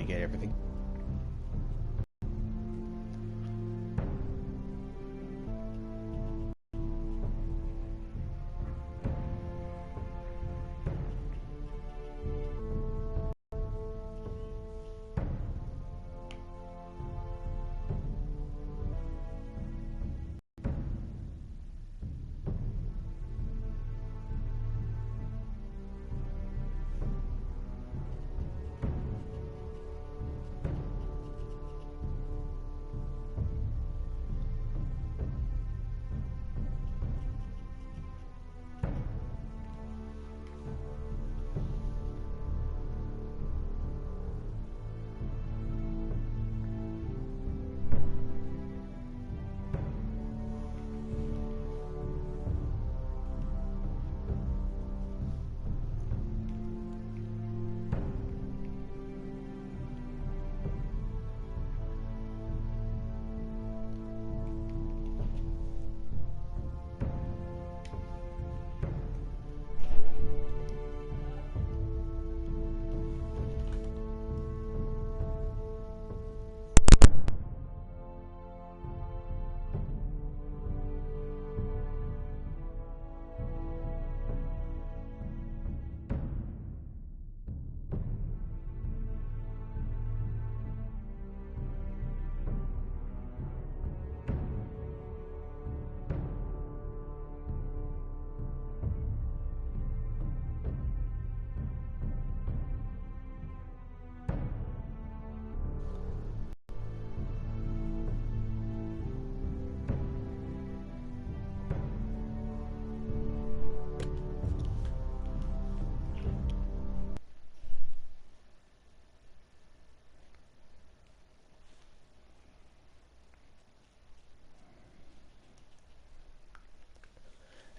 get everything.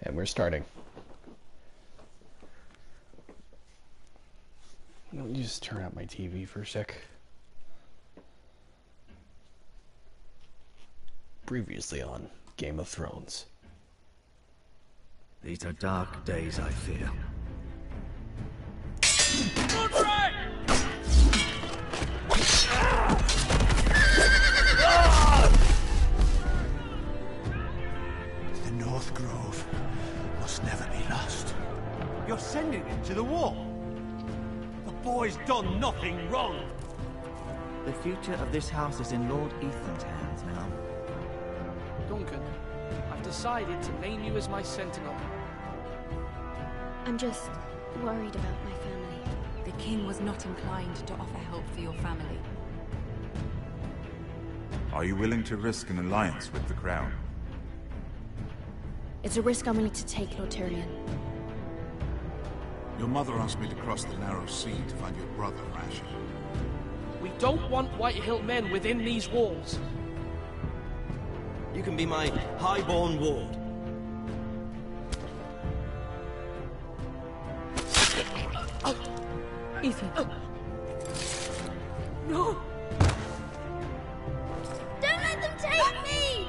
And we're starting. Let me just turn out my TV for a sec. Previously on Game of Thrones. These are dark days, I fear. The North Grove must never be lost. You're sending him to the war? The boy's done nothing wrong. The future of this house is in Lord Ethan's hands now. Duncan, I've decided to name you as my sentinel. I'm just worried about my family. The king was not inclined to offer help for your family. Are you willing to risk an alliance with the Crown? It's a risk I'm willing to take, Lord Tyrion. Your mother asked me to cross the narrow sea to find your brother, Rasha. We don't want Whitehill men within these walls. You can be my highborn ward. Ethan. No! Don't let them take me!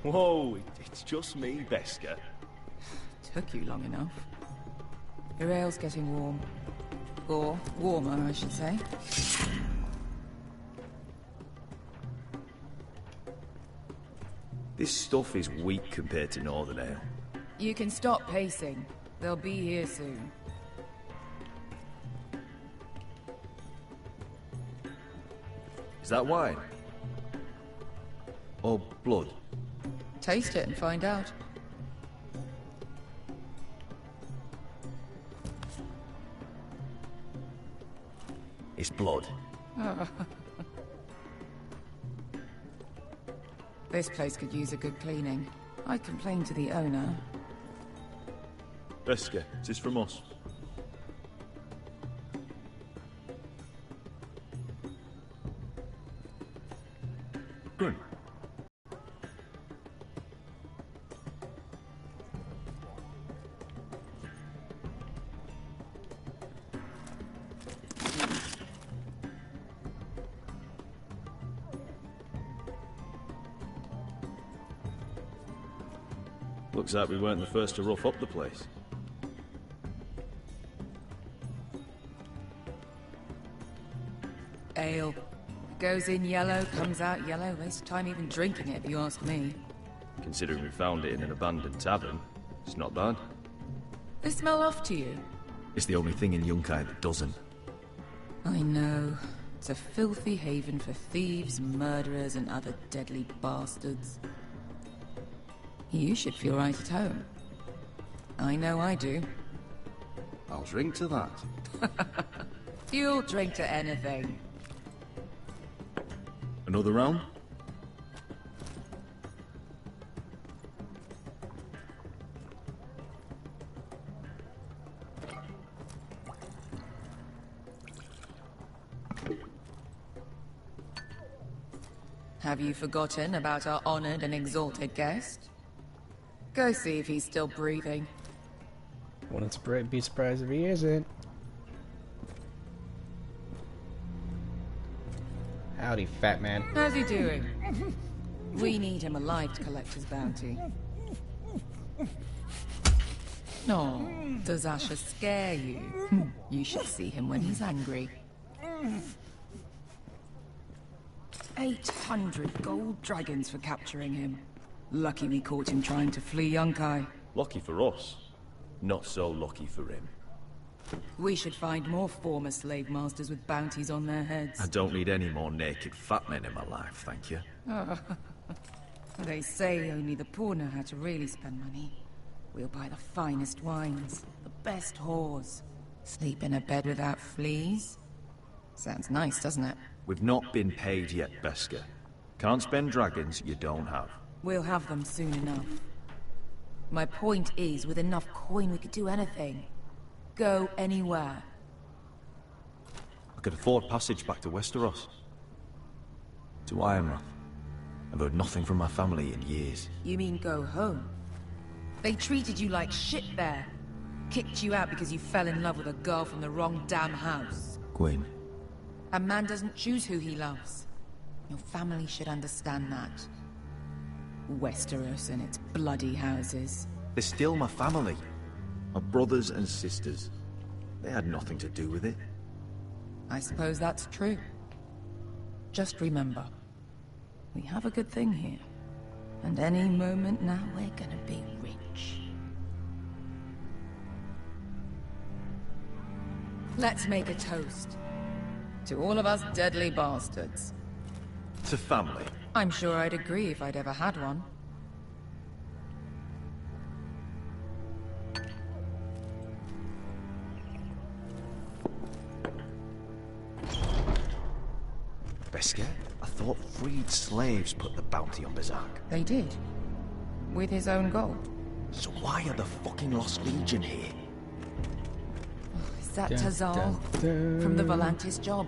Whoa, it's just me, Veska. Took you long enough. Your ale's getting warm. Or warmer, I should say. This stuff is weak compared to Northern Ale. You can stop pacing. They'll be here soon. Is that wine? Or blood? Taste it and find out. It's blood. This place could use a good cleaning. I complained to the owner. Beskar, it is from us. Good. Looks like we weren't the first to rough up the place. Ale. Goes in yellow, comes out yellow. Waste of time even drinking it, if you ask me. Considering we found it in an abandoned tavern, it's not bad. They smell off to you? It's the only thing in Yunkai that doesn't. I know. It's a filthy haven for thieves, murderers, and other deadly bastards. You should feel right at home. I know I do. I'll drink to that. You'll drink to anything. Another round? Have you forgotten about our honored and exalted guest? Go see if he's still breathing. Wouldn't be surprised if he isn't. Howdy, fat man. How's he doing? We need him alive to collect his bounty. Oh, does Asher scare you? You should see him when he's angry. 800 gold dragons for capturing him. Lucky we caught him trying to flee Yunkai. Lucky for us. Not so lucky for him. We should find more former slave masters with bounties on their heads. I don't need any more naked fat men in my life, thank you. They say only the poor know how to really spend money. We'll buy the finest wines, the best whores. Sleep in a bed without fleas? Sounds nice, doesn't it? We've not been paid yet, Beskar. Can't spend dragons you don't have. We'll have them soon enough. My point is, with enough coin we could do anything. Go anywhere. I could afford passage back to Westeros. To Ironrath. I've heard nothing from my family in years. You mean go home? They treated you like shit there. Kicked you out because you fell in love with a girl from the wrong damn house. Queen. A man doesn't choose who he loves. Your family should understand that. Westeros and its bloody houses. They're still my family. My brothers and sisters. They had nothing to do with it. I suppose that's true. Just remember, we have a good thing here. And any moment now we're gonna be rich. Let's make a toast. To all of us deadly bastards. To family. I'm sure I'd agree if I'd ever had one. Beskar, I thought freed slaves put the bounty on Berserk. They did. With his own gold. So why are the fucking Lost Legion here? Is that Tazal? From the Volantis job?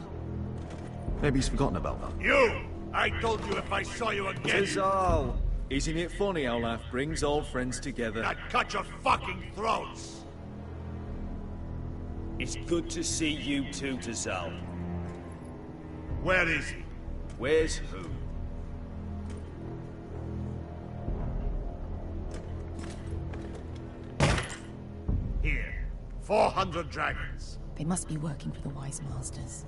Maybe he's forgotten about that. You! I told you if I saw you again... Tazal! Isn't it funny how life brings old friends together? I'd cut your fucking throats! It's good to see you too, Tazal. Where is he? Where's who? Here. 400 dragons. They must be working for the Wise Masters.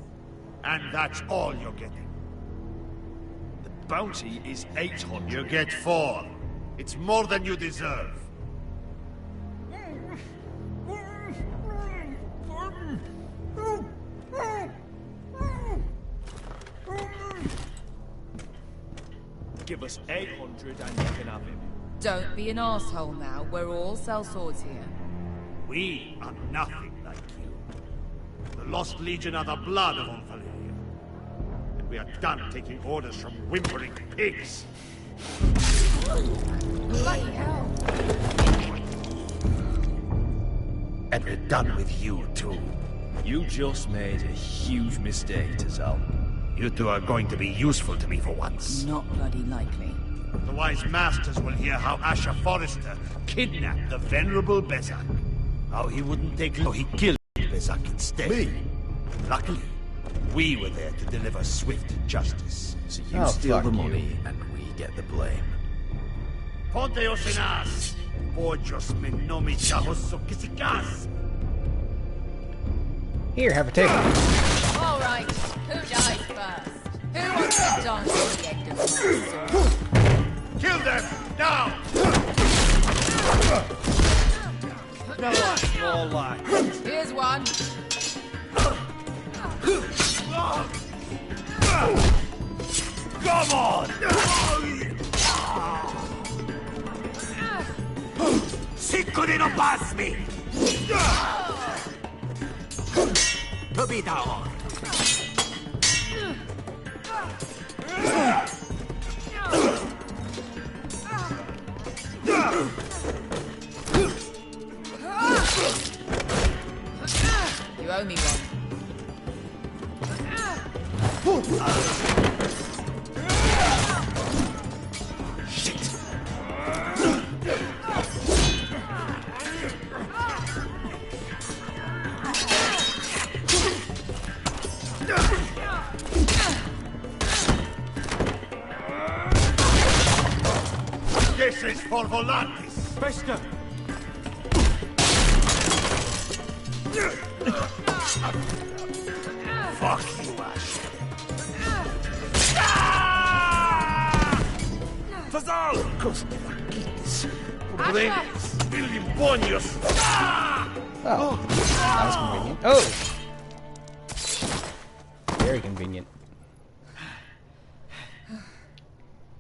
And that's all you're getting. The bounty is 800. You get 4. It's more than you deserve. Give us 800 and you can have him. Don't be an asshole now. We're all sellswords here. We are nothing like you. The Lost Legion are the blood of all Valyria. And we are done taking orders from whimpering pigs. Bloody hell! And we're done with you, too. You just made a huge mistake, Tazal. You two are going to be useful to me for once. Not bloody likely. The wise masters will hear how Asher Forrester kidnapped the venerable Bezak. How he wouldn't take he killed Bezak instead. Me? Luckily, we were there to deliver swift justice. So you steal the money and we get the blame. Ponte Osenas! Pojos me nomi chahoso kisikas! Here, have a take. All right, who dies first? Who wants to dance to the end of my sword? Kill them! Now! No, more life. Here's one. Come on! Cinco de no pass me! Tobita on! You owe me one. Shit! This is for Volantis! Vesta! Fuck you, Ash! Fazal! Costa Vaquitis! Problemas! Bilimbonios! Oh, that was convenient. Oh! Very convenient. You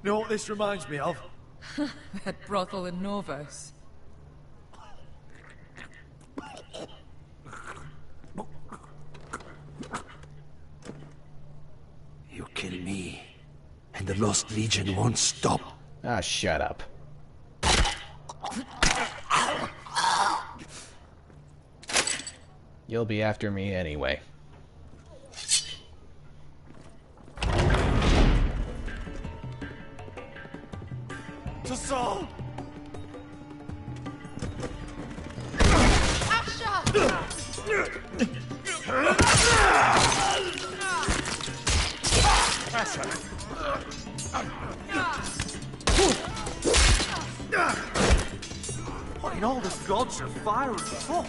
know what this reminds me of? That brothel in Norvos. You kill me, and the Lost Legion won't stop. Ah, shut up. You'll be after me anyway. To Saul! What in all the gods of fire and fuck?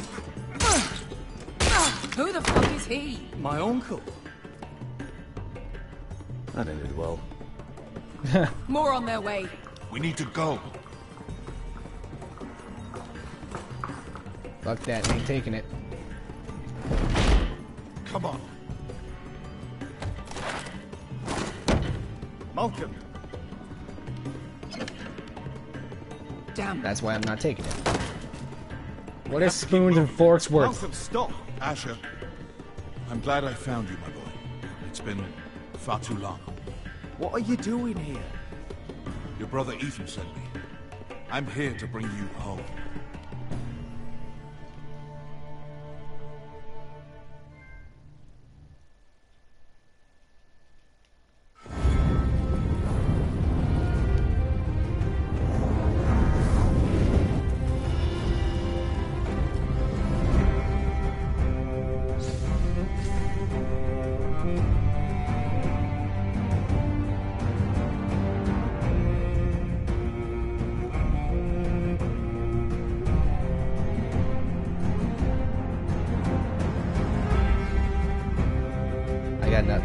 Who the fuck is he? My uncle. That ended well. More on their way. We need to go. Fuck that, ain't taking it. Come on. Malcolm. Damn. That's why I'm not taking it. What is spoons and forks worth? Malcolm, stop! Asher, I'm glad I found you, my boy. It's been far too long. What are you doing here? Your brother Ethan sent me. I'm here to bring you home.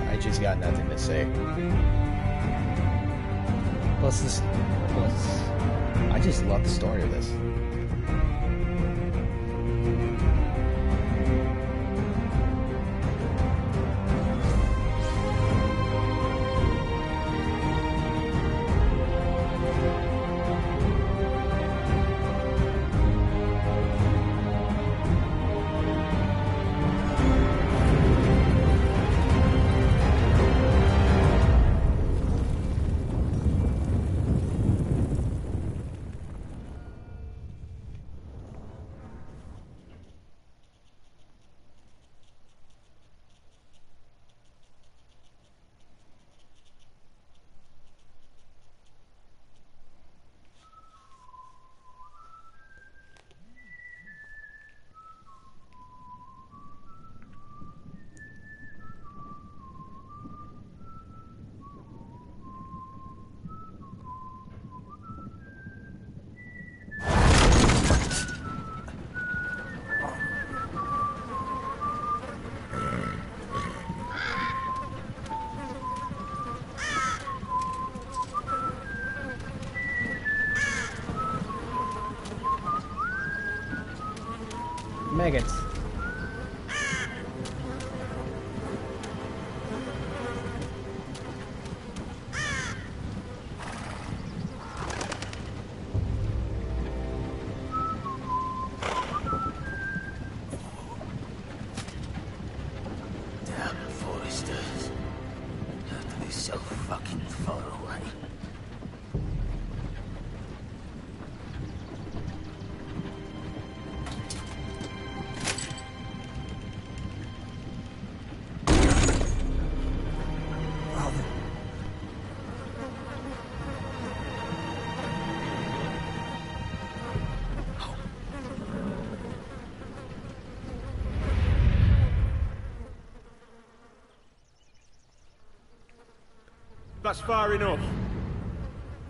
I just got nothing to say. Plus, I just love the story of this. maggots. Damn foresters. Have to be so fucking far away. That's far enough.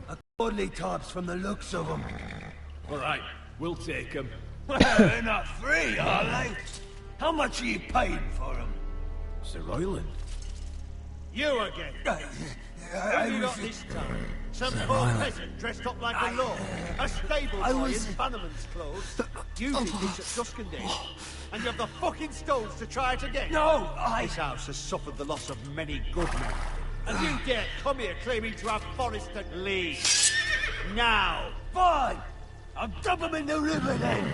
A godly types from the looks of them. All right, we'll take them. Well, they're not free, are they? How much are you paying for them? Sir Royland. You again. What have you got this time? Some poor peasant dressed up like a lord. A stable boy in Bannerman's clothes. Usually picks at Duskendale. And you have the fucking stones to try it again. No, This house has suffered the loss of many good men. And you dare come here claiming to have Forrester lead. Now. Fine. I'll dump him in the river then.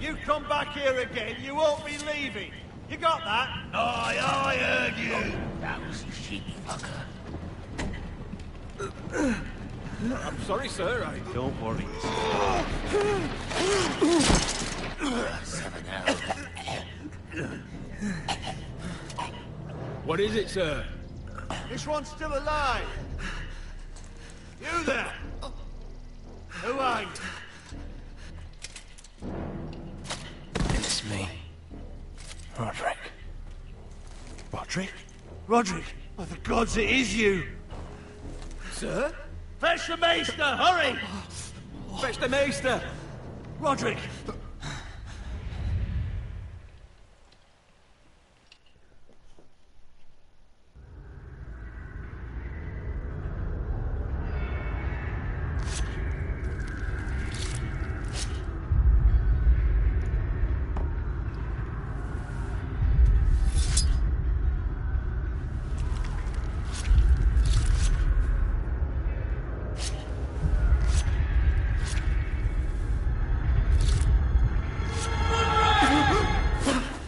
You come back here again, you won't be leaving. You got that? Aye, I heard you. Lousy sheep fucker. I'm sorry, sir. Don't worry. 7 hours. What is it, sir? This one's still alive. You there. Who are you? It's me. Roderick. Roderick? Roderick? Oh, the gods, it is you. Sir? Fetch the maester, hurry! Fetch the maester! Roderick!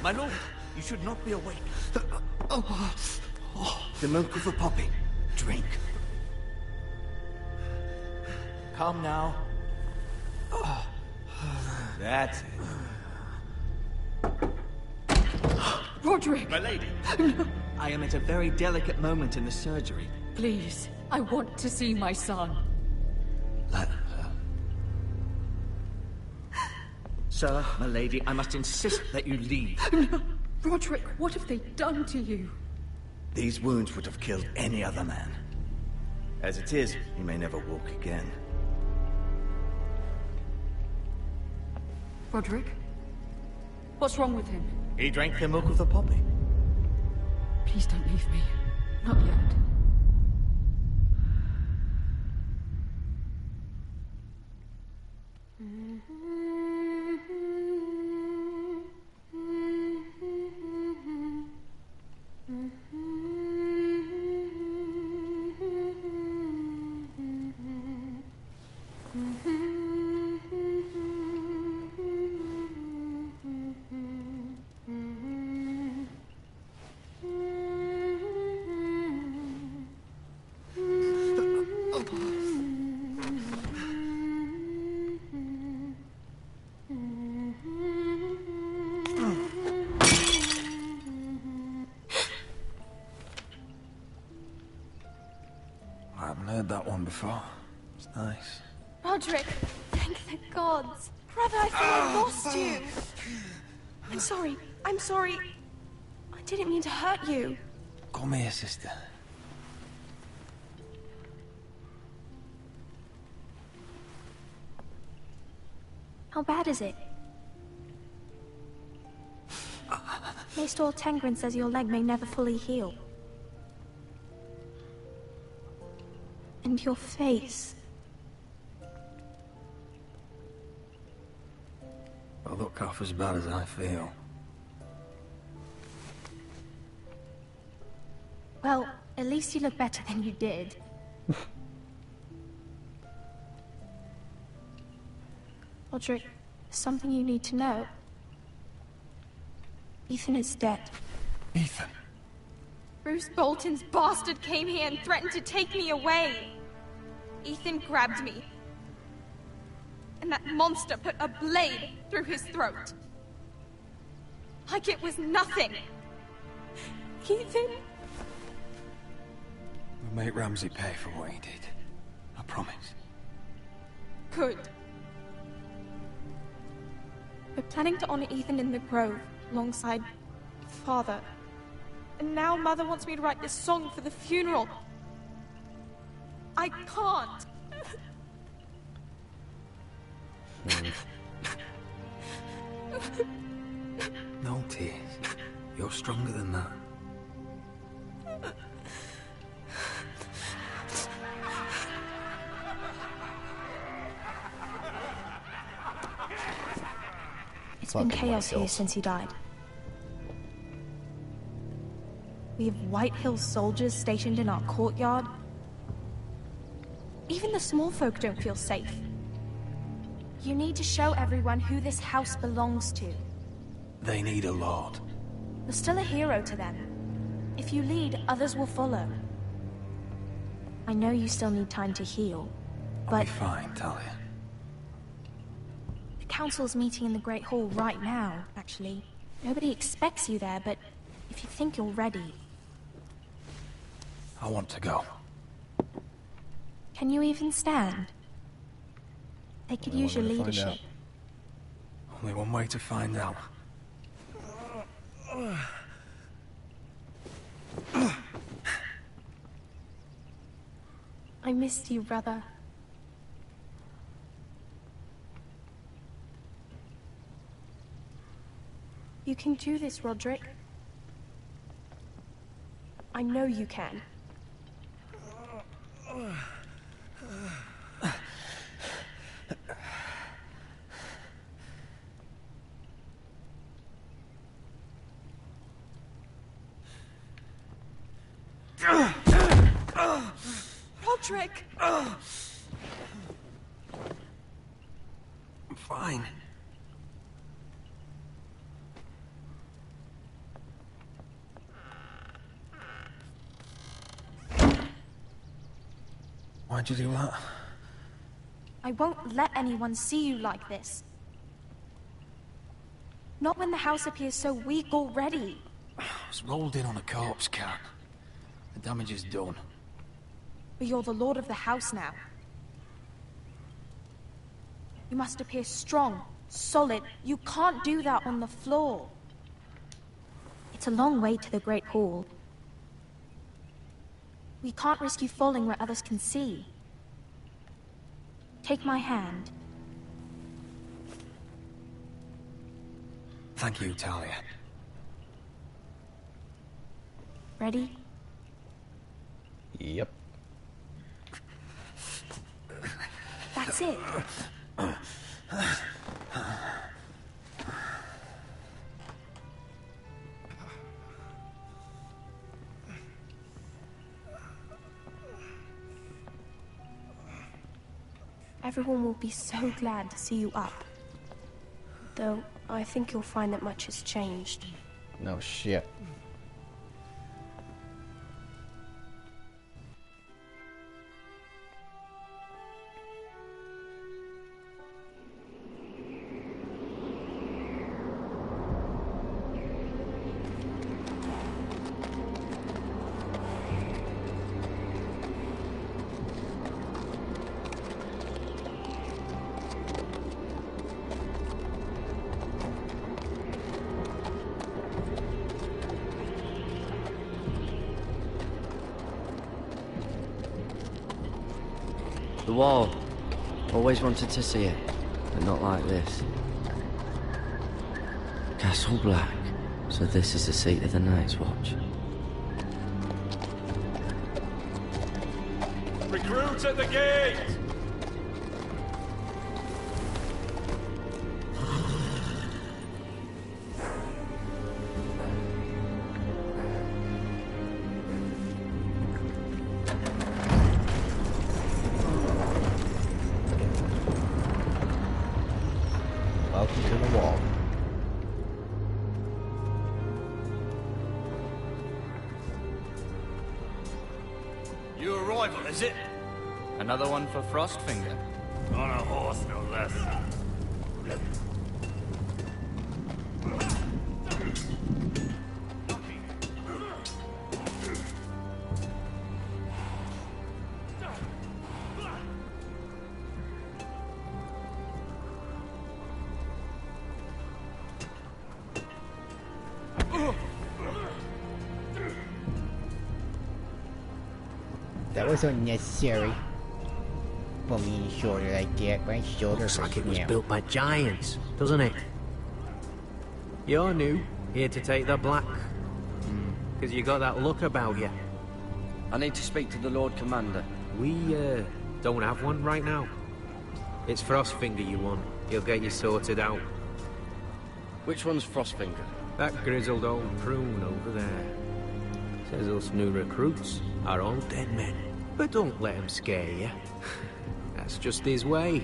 My lord, you should not be awake. The milk of the poppy. Drink. Calm now. That's it. Roderick! My lady. I am at a very delicate moment in the surgery. Please, I want to see my son. Let her. Sir, my lady, I must insist that you leave. No. Roderick, what have they done to you? These wounds would have killed any other man. As it is, he may never walk again. Roderick? What's wrong with him? He drank the milk of the poppy. Please don't leave me. Not yet. I haven't heard that one before. It's nice. Roderick, thank the gods. Brother, I thought I lost you. I'm sorry. I'm sorry. I didn't mean to hurt you. Come here, sister. How bad is it? Maester Tengrin says your leg may never fully heal. And your face. as bad as I feel. Well, at least you look better than you did. Roderick, something you need to know. Ethan is dead. Ethan? Bruce Bolton's bastard came here and threatened to take me away. Ethan grabbed me. And that monster put a blade through his throat. Like it was nothing. Ethan? We'll make Ramsey pay for what he did. I promise. Good. We're planning to honor Ethan in the Grove, alongside Father. And now Mother wants me to write this song for the funeral. I can't. No tears. You're stronger than that. It's been chaos here since he died. We have White Hill soldiers stationed in our courtyard. Even the small folk don't feel safe. You need to show everyone who this house belongs to. They need a lord. You're still a hero to them. If you lead, others will follow. I know you still need time to heal, but... I'll be fine, Talia. The council's meeting in the Great Hall right now, actually. Nobody expects you there, but if you think you're ready... I want to go. Can you even stand? They could use your leadership. Only one way to find out. I missed you, brother. You can do this, Roderick. I know you can. Roderick! I'm fine. Why'd you do that? I won't let anyone see you like this. Not when the house appears so weak already. I was rolled in on a corpse cart. The damage is done. But you're the lord of the house now. You must appear strong, solid. You can't do that on the floor. It's a long way to the Great Hall. We can't risk you falling where others can see. Take my hand. Thank you, Talia. Ready? Yep. That's it. Everyone will be so glad to see you up. Though, I think you'll find that much has changed. No shit. The wall. Always wanted to see it, but not like this. Castle Black. So this is the seat of the Night's Watch. Recruits at the gate! arrival, is it? Another one for Frostfinger. On a horse, no less. That was unnecessary. For me to shoulder like that, my shoulder Looks like it was now. built by giants, doesn't it? You're new, here to take the black. Because you got that look about you. I need to speak to the Lord Commander. We, don't have one right now. It's Frostfinger you want. He'll get you sorted out. Which one's Frostfinger? That grizzled old prune over there. Says us new recruits are all dead men. But don't let him scare you. That's just his way.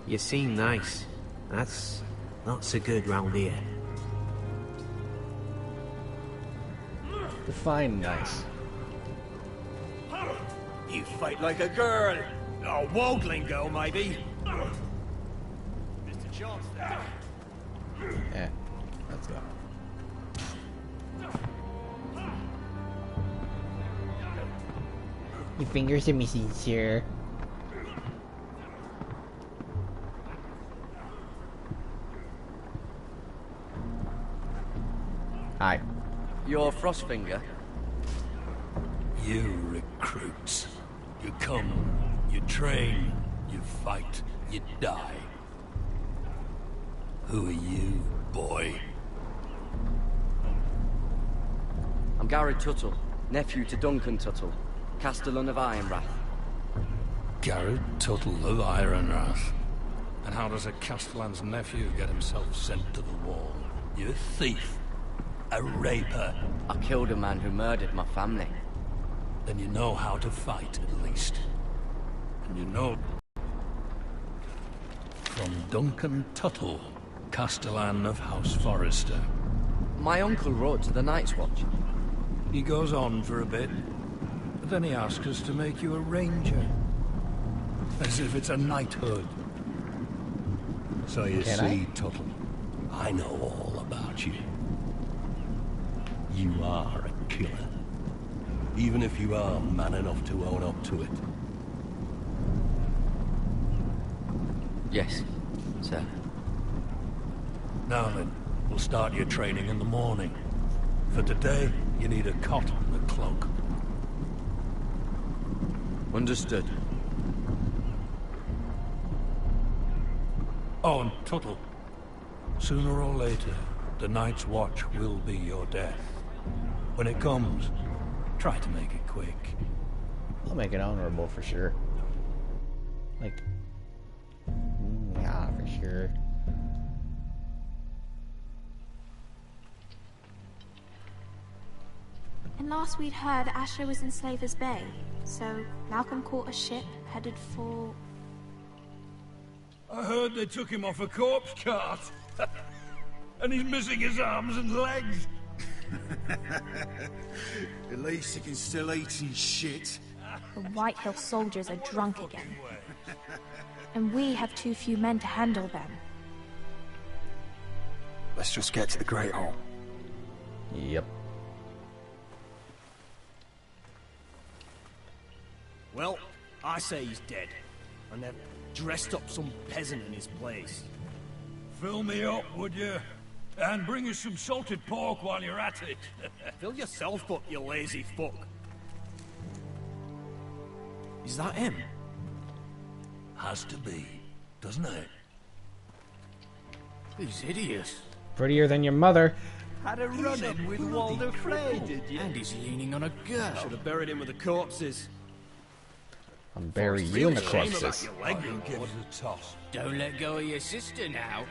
You seem nice. That's not so good round here. Define nice. You fight like a girl. A wogling girl, maybe. Mr. Chance there. Yeah, let's go. Your fingers are missing, sir. Hi. You're Frostfinger? You recruits. You come, you train, you fight, you die. Who are you, boy? I'm Gary Tuttle, nephew to Duncan Tuttle, Castellan of Ironrath. Garrett Tuttle of Ironrath. And how does a Castellan's nephew get himself sent to the wall? You thief. A raper. I killed a man who murdered my family. Then you know how to fight, at least. And you know... From Duncan Tuttle, Castellan of House Forrester. My uncle rode to the Night's Watch. He goes on for a bit, but then he asks us to make you a ranger. As if it's a knighthood. So you see, Tuttle, I know all about you. You are a killer. Even if you are man enough to own up to it. Yes, sir. Now then, we'll start your training in the morning. For today, you need a cot and a cloak. Understood. Oh, and Tuttle. Sooner or later, the Night's Watch will be your death. When it comes, try to make it quick. I'll make it honorable for sure. Like, yeah, for sure. And last we'd heard, Asher was in Slaver's Bay, so Malcolm caught a ship headed for... I heard they took him off a corpse cart. And he's missing his arms and legs. At least he can still eat and shit. The White Hill soldiers are drunk again. And we have too few men to handle them. Let's just get to the Great Hall. Yep. Well, I say he's dead. And they've dressed up some peasant in his place. Fill me up, would you? And bring us some salted pork while you're at it. Fill yourself up, you lazy fuck. Is that him? Has to be, doesn't it? He's hideous. Prettier than your mother. Had a run-in with Walder Frey, did you? And he's leaning on a girl. Should have buried him with the corpses. I'm bury you in the corpses. Give us a toss. Don't let go of your sister now.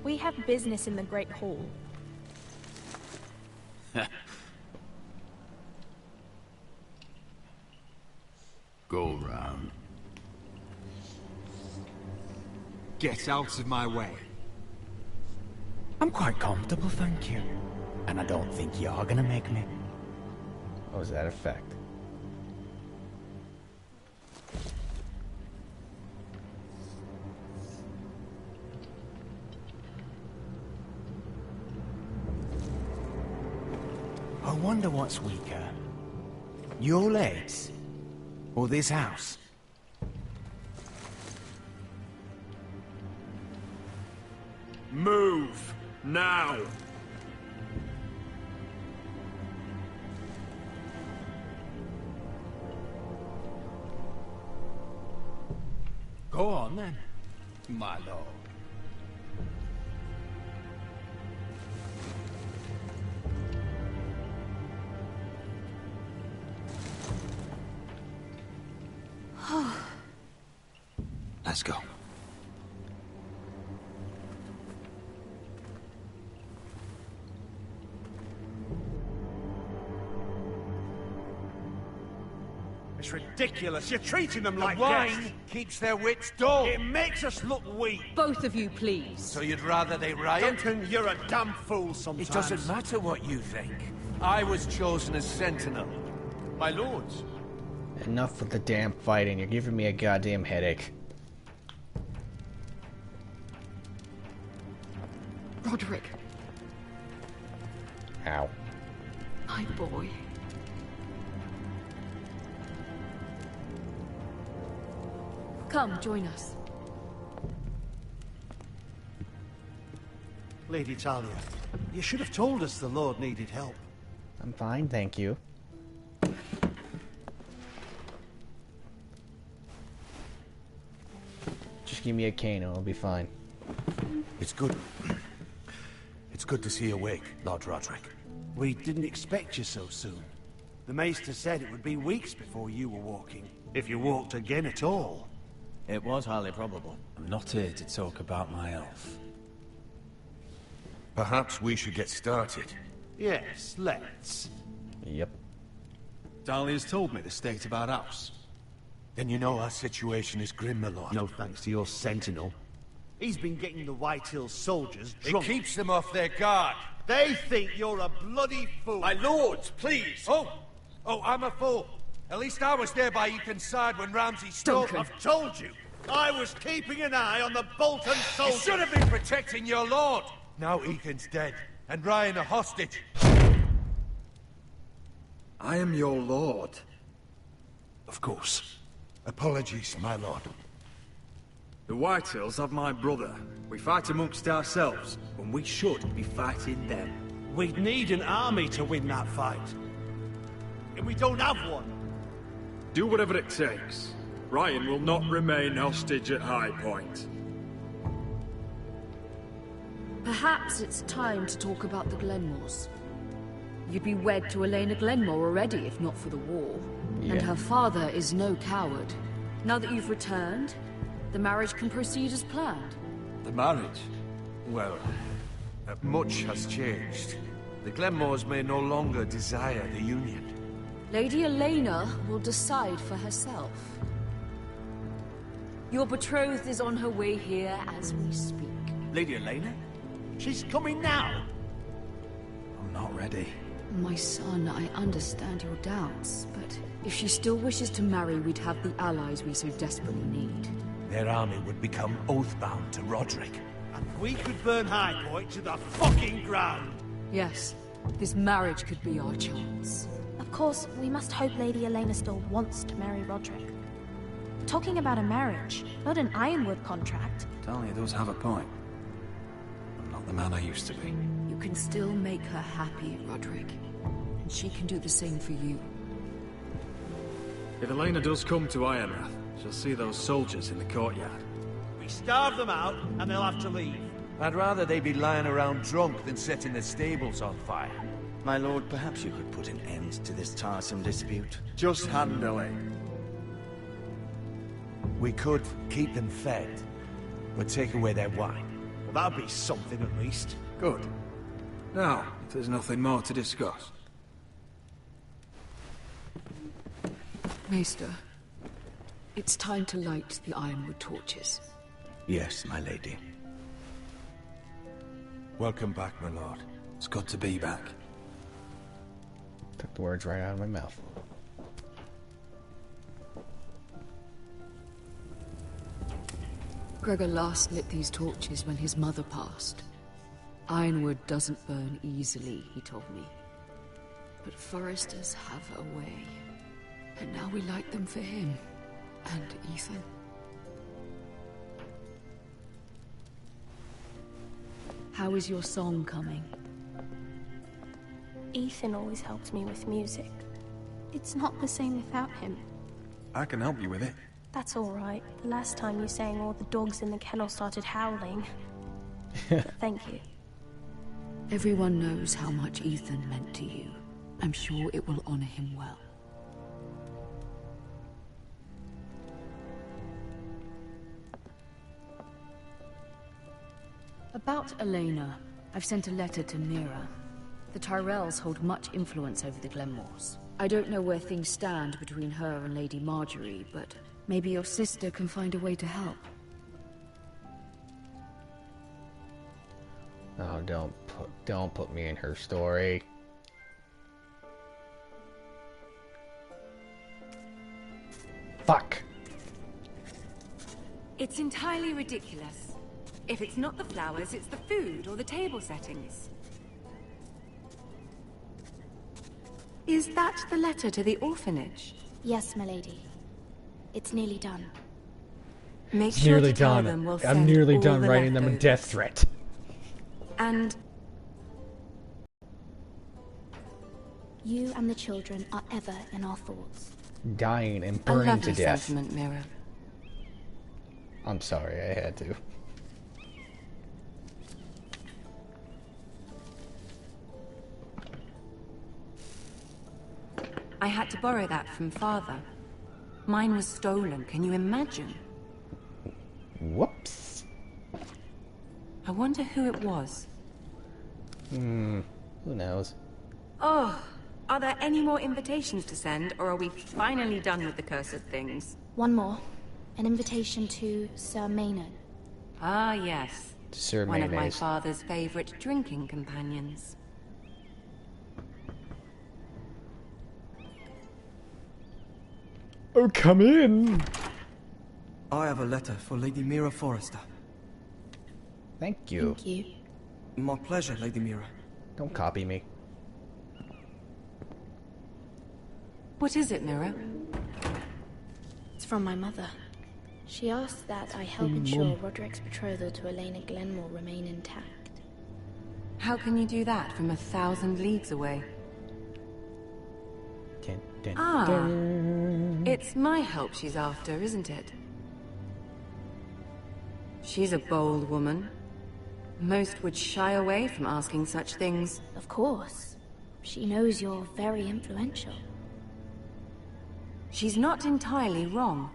We have business in the Great Hall. Go round. Get out of my way. I'm quite comfortable, thank you. And I don't think you're gonna make me. What was that effect? I wonder what's weaker. Your legs? Or this house? Move! Now! Go on then, my lord. Let's go. It's ridiculous. You're treating them The like wine guests. keeps their wits dull. It makes us look weak. Both of you, please. So you'd rather they riot? Duncan, you're a damn fool sometimes. It doesn't matter what you think. I was chosen as sentinel. My lords. Enough with the damn fighting. You're giving me a goddamn headache. Roderick. Ow. My boy. Come, join us. Lady Talia, you should have told us the Lord needed help. I'm fine, thank you. Just give me a cane and I'll be fine. It's good. It's good to see you awake, Lord Roderick. We didn't expect you so soon. The Maester said it would be weeks before you were walking, if you walked again at all. It was highly probable. I'm not here to talk about my elf. Perhaps we should get started. Yes, let's. Yep. Dahlia's told me the state of our house. Then you know our situation is grim, my lord. No thanks to your sentinel. He's been getting the Whitehills soldiers It drunk. keeps them off their guard. They think you're a bloody fool. My lords, please! Oh, I'm a fool. At least I was there by Ethan's side when Ramsay stole... I've told you. I was keeping an eye on the Bolton You soldiers. should have been protecting your lord. Now Ethan's dead, and Ryan a hostage. I am your lord. Of course. Apologies, my lord. The Whitehills have my brother. We fight amongst ourselves, when we should be fighting them. We'd need an army to win that fight. And we don't have one. Do whatever it takes. Ryan will not remain hostage at High Point. Perhaps it's time to talk about the Glenmores. You'd be wed to Elena Glenmore already if not for the war. Yeah. And her father is no coward. Now that you've returned, the marriage can proceed as planned. The marriage? Well, much has changed. The Glenmores may no longer desire the union. Lady Elena will decide for herself. Your betrothed is on her way here as we speak. Lady Elena? She's coming now. I'm not ready. My son, I understand your doubts, but if she still wishes to marry, we'd have the allies we so desperately need. Their army would become oath-bound to Roderick. And we could burn High Point to the fucking ground. Yes, this marriage could be our chance. Of course, we must hope Lady Elena still wants to marry Roderick. Talking about a marriage, not an Ironwood contract. Dahlia does have a point. I'm not the man I used to be. You can still make her happy, Roderick. And she can do the same for you. If Elena does come to Ironrath, she'll see those soldiers in the courtyard. We starve them out, and they'll have to leave. I'd rather they be lying around drunk than setting the stables on fire. My lord, perhaps you could put an end to this tiresome dispute. Just handle it. We could keep them fed, but take away their wine. Well, that'd be something at least. Good. Now, if there's nothing more to discuss. Maester, it's time to light the Ironwood torches. Yes, my lady. Welcome back, my lord. It's good to be back. Took the words right out of my mouth. Gregor last lit these torches when his mother passed. Ironwood doesn't burn easily, he told me. But foresters have a way. And now we light them for him. And Ethan. How is your song coming? Ethan always helped me with music. It's not the same without him. I can help you with it. That's all right. The last time you sang, all the dogs in the kennel started howling. Thank you. Everyone knows how much Ethan meant to you. I'm sure it will honor him well. About Elena, I've sent a letter to Mira. The Tyrells hold much influence over the Glenmores. I don't know where things stand between her and Lady Marjorie, but maybe your sister can find a way to help. Oh, don't put me in her story. Fuck. It's entirely ridiculous. If it's not the flowers, it's the food or the table settings. Is that the letter to the orphanage? Yes, my lady. It's nearly done. Make It's sure nearly to tell done. them we'll I'm send nearly all done the writing them a leftovers. death threat. And You and the children are ever in our thoughts. Dying and a burning to lovely death. sentiment, Mira. I'm sorry, I had to. I had to borrow that from Father. Mine was stolen, can you imagine? Whoops. I wonder who it was. Who knows? Oh, are there any more invitations to send, or are we finally done with the cursed things? One more. An invitation to Sir Maynard. Ah, yes. Sir One of my Mayonnaise. father's favorite drinking companions. Oh, come in! I have a letter for Lady Mira Forrester. Thank you. Thank you. My pleasure, Lady Mira. Don't copy me. What is it, Mira? It's from my mother. She asked that I help ensure Roderick's betrothal to Elena Glenmore remain intact. How can you do that from 1,000 leagues away? Dun, dun, Ah, dun. it's my help she's after, isn't it? She's a bold woman. Most would shy away from asking such things. Of course. She knows you're very influential. She's not entirely wrong.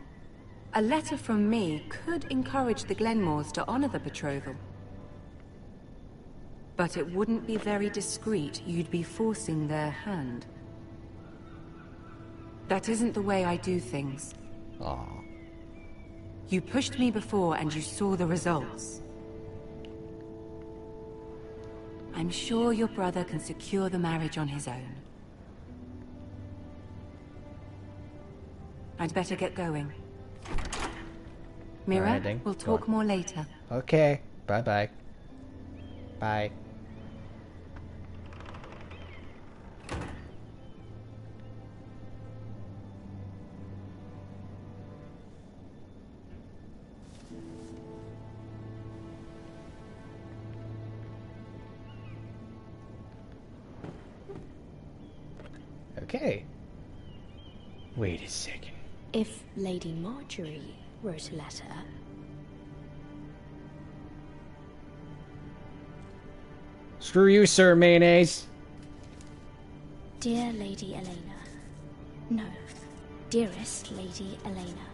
A letter from me could encourage the Glenmores to honor the betrothal. But it wouldn't be very discreet. You'd be forcing their hand. That isn't the way I do things. Aw. You pushed me before and you saw the results. I'm sure your brother can secure the marriage on his own. I'd better get going. Mira, Alright, then. we'll Go talk on. more later. Okay. Bye-bye. Bye. Okay. Wait a second. If Lady Marjorie wrote a letter... Screw you, Sir Mayonnaise. Dear Lady Elena. No. Dearest Lady Elena.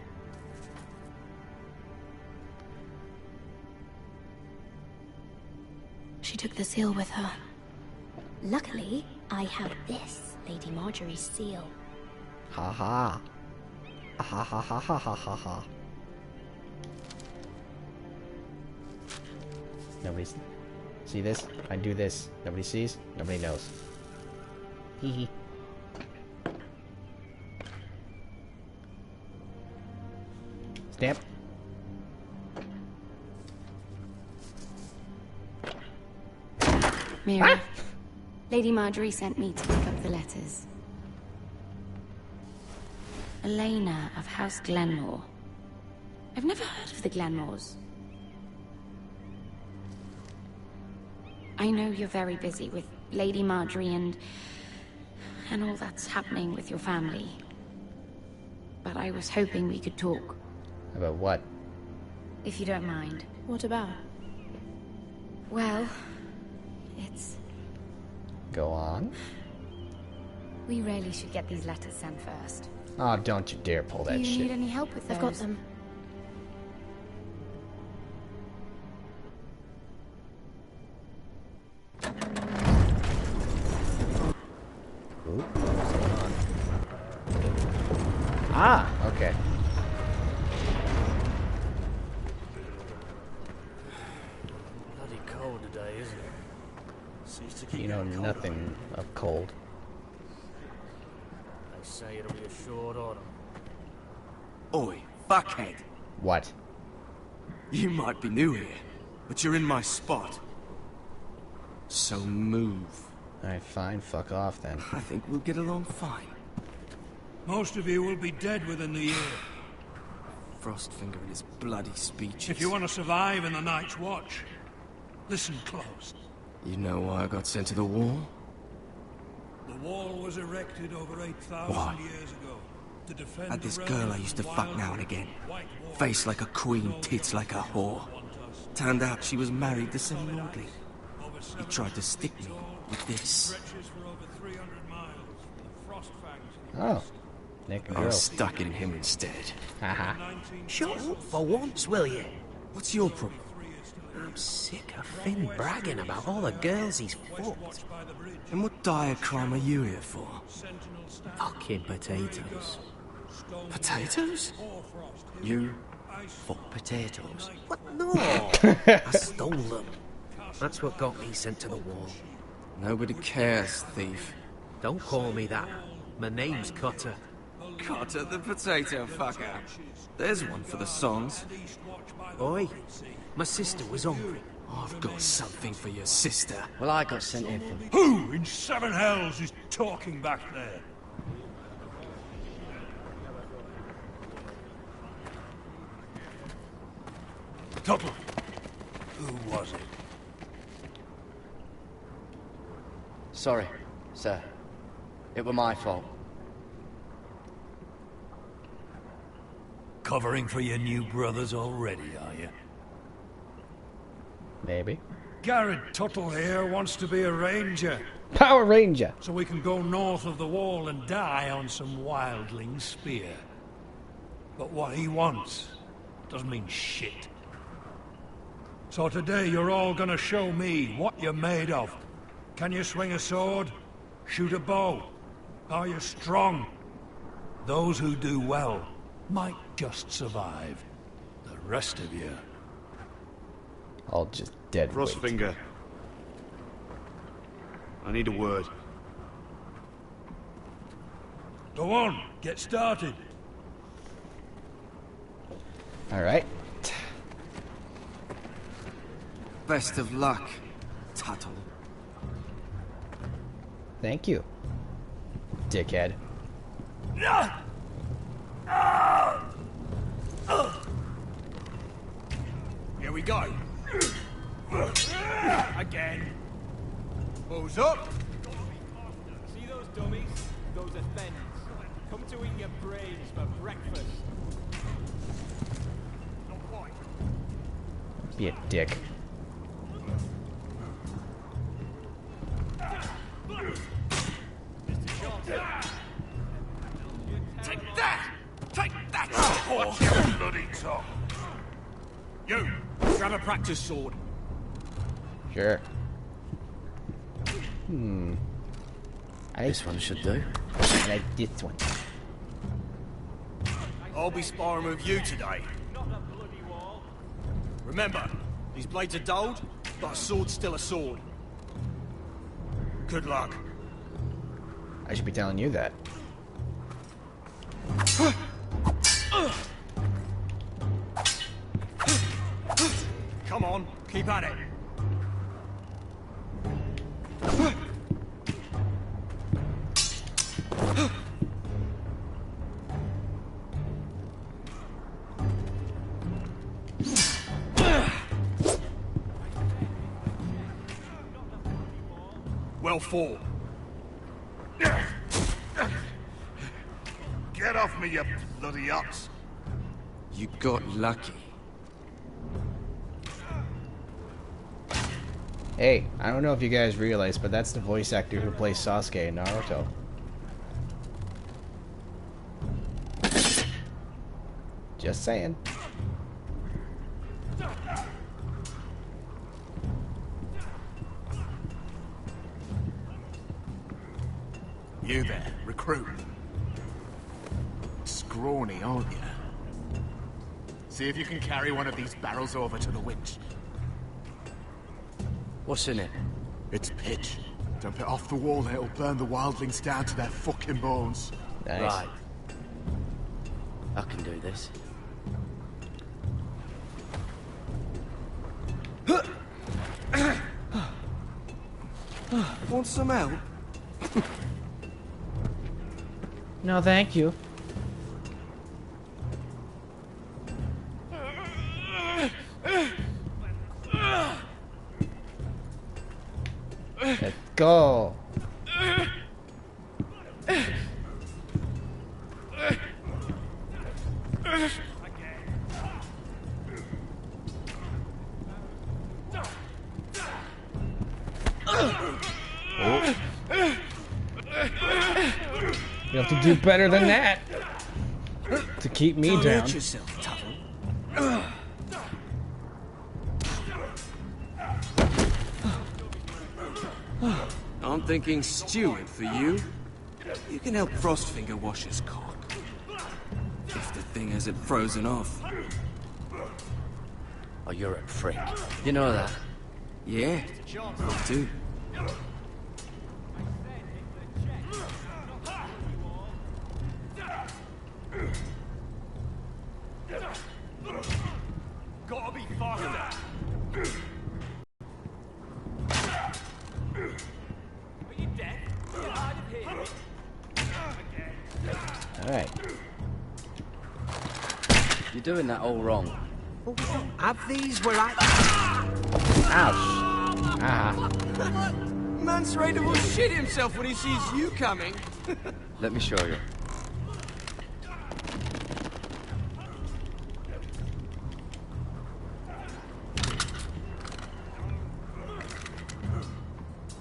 She took the seal with her. Luckily, I have this Lady Marjorie's seal. Ha ha. Ha ha ha ha ha ha ha. Nobody's... See this? I do this. Nobody sees. Nobody knows. Hee hee. Stamp. Mira, Lady Marjorie sent me to pick up the letters. Elena of House Glenmore. I've never heard of the Glenmores. I know you're very busy with Lady Marjorie and all that's happening with your family. But I was hoping we could talk. About what? If you don't mind. What about? Well, it's... Go on. We really should get these letters sent first. Oh, don't you dare pull that Do you shit. need any help with those? I've got them. Ooh, what's going on? Ah, okay. Bloody cold today, isn't it? Seems to keep You know getting nothing of cold. They say it'll be a short autumn. Oi, fuckhead. What? You might be new here, but you're in my spot. So move. Alright, fine. Fuck off then. I think we'll get along fine. Most of you will be dead within the year. Frostfinger and his bloody speeches. If you want to survive in the Night's Watch, listen close. You know why I got sent to the wall? The wall was erected over 8,000 Why? years ago to defend Had this the girl realm I used to from fuck wild now and again. white wolves. Face like a queen, tits like a whore. Turned out she was married to some lordling. He tried to stick me with this. Stretches for over 300 miles. The frost fangs in the Oh. Nick and I girl. was stuck in him instead. Haha. Shut up for once, will you? What's your problem? I'm sick of Finn bragging about all the girls he's fucked. And what dire crime are you here for? Fucking potatoes. Potatoes? You fuck potatoes? What? No! I stole them. That's what got me sent to the wall. Nobody cares, thief. Don't call me that. My name's Cutter. Cotter the potato fucker. There's one for the songs. Oi, my sister was hungry. I've got something for your sister. Well, I got sent here for... Who in seven hells is talking back there? Tuttle. Who was it? Sorry, sir. It were my fault. Covering for your new brothers already, are you? Maybe. Garrett Tuttle here wants to be a ranger. Power Ranger! So we can go north of the wall and die on some wildling spear. But what he wants doesn't mean shit. So today you're all gonna show me what you're made of. Can you swing a sword? Shoot a bow? Are you strong? Those who do well might just survive. The rest of you... All just dead weight. Frostfinger. I need a word. Go on, get started. Alright. Best of luck, Tuttle. Thank you, dickhead. Here we go. Again. Who's up? See those dummies? Those are Thens. Come to eat your brains for breakfast. Be a dick. Take that! Take that! Oh, you bloody top! You! Grab a practice sword. Sure. This one should do. I like this one. I'll be sparring with you today. Remember, these blades are dulled, But a sword's still a sword. Good luck. I should be telling you that. Come on, keep at it. Well fought. Get off me, you bloody ox. You got lucky. Hey, I don't know if you guys realize, but that's the voice actor who plays Sasuke in Naruto. Just saying. You there, recruit. Scrawny, aren't you? See if you can carry one of these barrels over to the winch. What's in it? It's pitch. Dump it off the wall and it'll burn the wildlings down to their fucking bones. Nice. Right. I can do this. Want some help? No, thank you. Let's go. Oh. You have to do better than that to keep me Don't down. hurt yourself, Tuttle. I'm thinking steward for you. You can help Frostfinger wash his cock. If the thing hasn't frozen off. Oh, you're a prick. You know that? Yeah, I do. Gotta be faster. Are you dead? Get out of here. Alright. You're doing that all wrong. Well, we don't have these where I... Ouch. Ah. Mance Raider will shit himself when he sees you coming. Let me show you.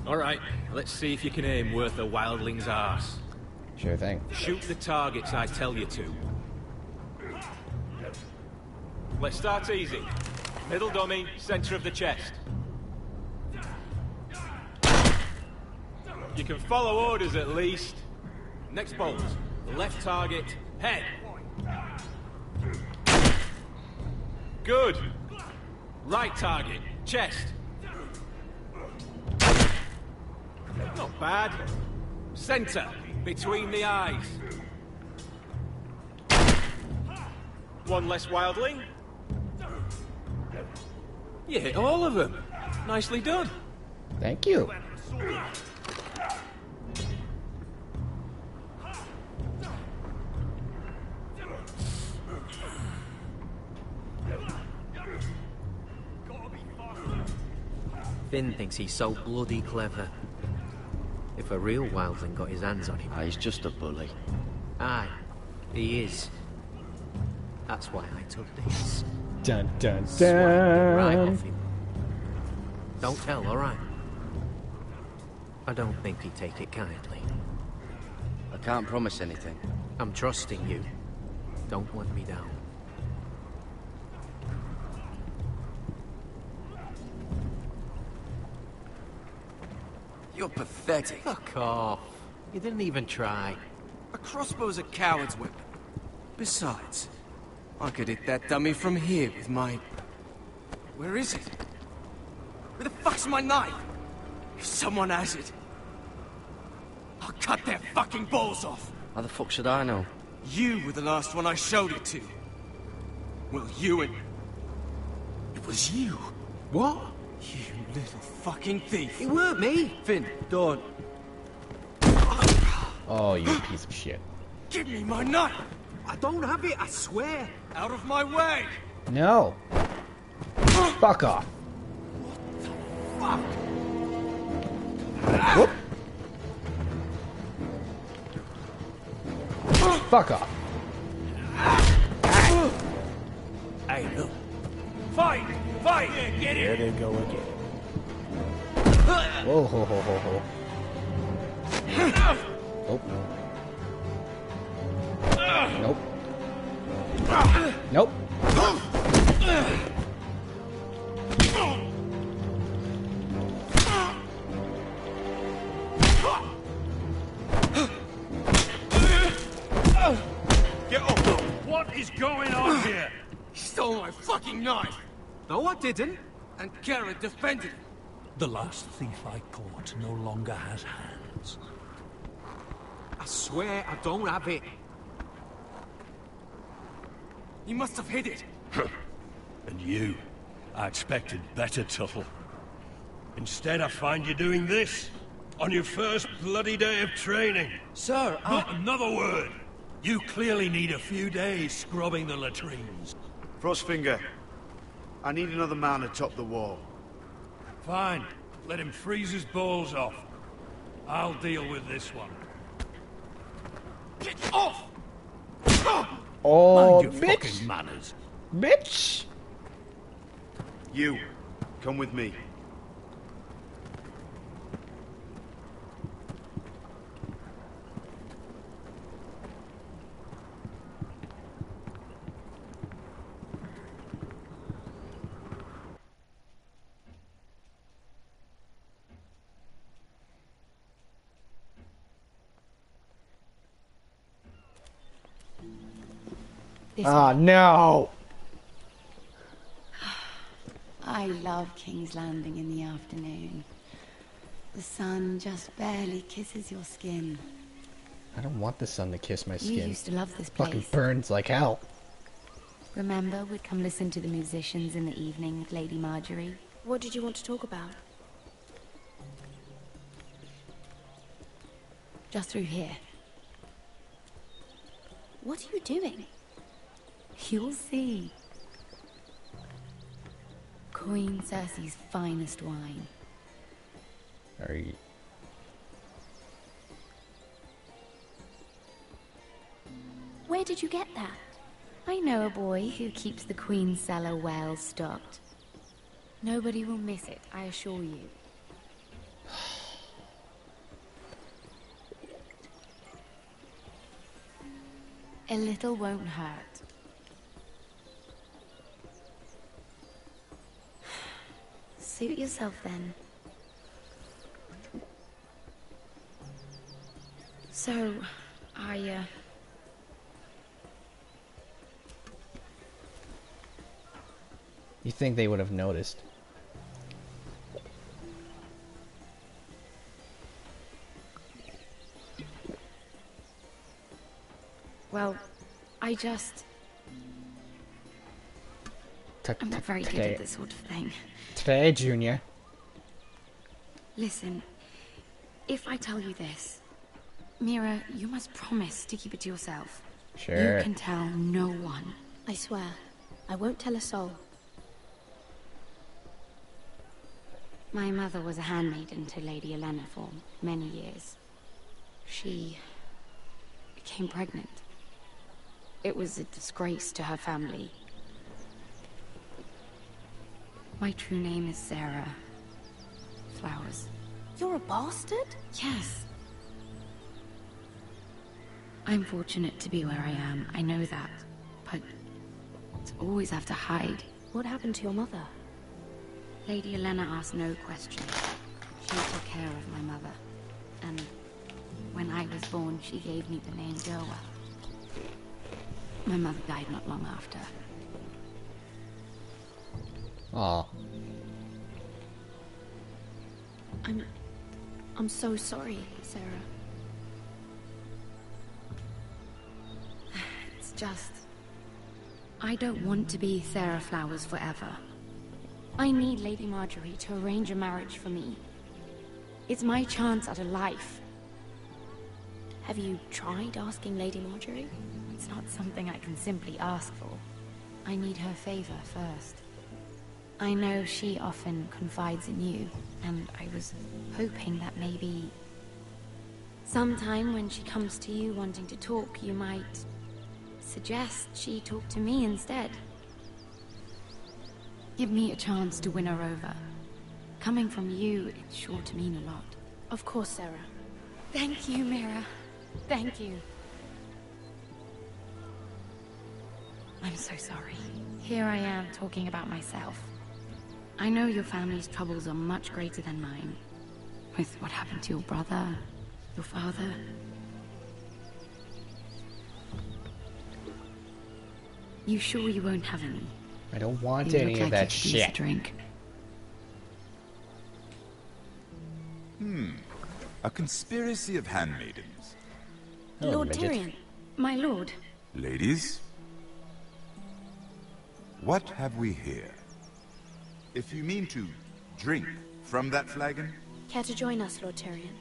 Alright, let's see if you can aim worth a wildling's arse. Sure thing. Shoot the targets I tell you to. Let's start easy. Middle dummy, center of the chest. You can follow orders at least. Next bolt. Left target, head. Good. Right target, chest. Not bad. Center, between the eyes. One less wildling. You hit all of them. Nicely done. Thank you. Finn thinks he's so bloody clever. If a real wildling got his hands on him... He's just a bully. Aye, he is. That's why I took this. Dun dun Swiped it right dun. off him. Don't tell, alright? I don't think he'd take it kindly. I can't promise anything. I'm trusting you. Don't let me down. You're pathetic. Fuck off. You didn't even try. A crossbow's a coward's weapon. Besides, I could hit that dummy from here with my... Where is it? Where the fuck's my knife? If someone has it, I'll cut their fucking balls off. How the fuck should I know? You were the last one I showed it to. Well, you and... It was you. What? You little fucking thief. It weren't me. Finn, don't. Oh, you piece of shit. Give me my knife. I don't have it, I swear. Out of my way. No. Fuck off. Fuck. Whoop. Fuck off. Hey, look. Fight! Fight! Get There it! they go again. Whoa, ho, ho, ho, ho. Nope. Nope. Nope. Get up! What is going on here? He stole my fucking knife. No, I didn't. And Garrett defended it. The last thief I caught no longer has hands. I swear I don't have it. He must have hid it. And you? I expected better, Tuttle. Instead, I find you doing this on your first bloody day of training. Sir, Not another word! You clearly need a few days scrubbing the latrines. Frostfinger, I need another man atop the wall. Fine. Let him freeze his balls off. I'll deal with this one. Get off! Oh, Mind your bitch! fucking manners. Bitch! You, come with me. Ah, no! I love King's Landing in the afternoon. The sun just barely kisses your skin. I don't want the sun to kiss my You skin. used to love this place. Fucking burns like hell. Remember, we'd come listen to the musicians in the evening with Lady Marjorie? What did you want to talk about? Just through here. What are you doing? You'll see. Queen Cersei's finest wine. Are you... Where did you get that? I know a boy who keeps the Queen's cellar well stocked. Nobody will miss it, I assure you. A little won't hurt. Suit yourself then. So, You think they would have noticed? Well, I just... I'm not very good at this sort of thing. Today, Junior. Listen, if I tell you this, Mira, you must promise to keep it to yourself. Sure. You can tell no one. I swear, I won't tell a soul. My mother was a handmaiden to Lady Olenna for many years. She became pregnant. It was a disgrace to her family. My true name is Sarah Flowers. You're a bastard? Yes. I'm fortunate to be where I am, I know that. But to always have to hide. What happened to your mother? Lady Olenna asked no questions. She took care of my mother. And when I was born, she gave me the name Joa. My mother died not long after. Aw. I'm so sorry, Sarah. It's just... I don't want to be Sarah Flowers forever. I need Lady Marjorie to arrange a marriage for me. It's my chance at a life. Have you tried asking Lady Marjorie? It's not something I can simply ask for. I need her favor first. I know she often confides in you, and I was hoping that maybe... sometime when she comes to you wanting to talk, you might... suggest she talk to me instead. Give me a chance to win her over. Coming from you, it's sure to mean a lot. Of course, Sarah. Thank you, Mira. Thank you. I'm so sorry. Here I am talking about myself. I know your family's troubles are much greater than mine. With what happened to your brother, your father. You sure you won't have any? I don't want You any look of like that you could use a shit. drink. A conspiracy of handmaidens. Lord Tyrion. My lord. Ladies, what have we here? If you mean to drink from that flagon? Care to join us, Lord Tyrion?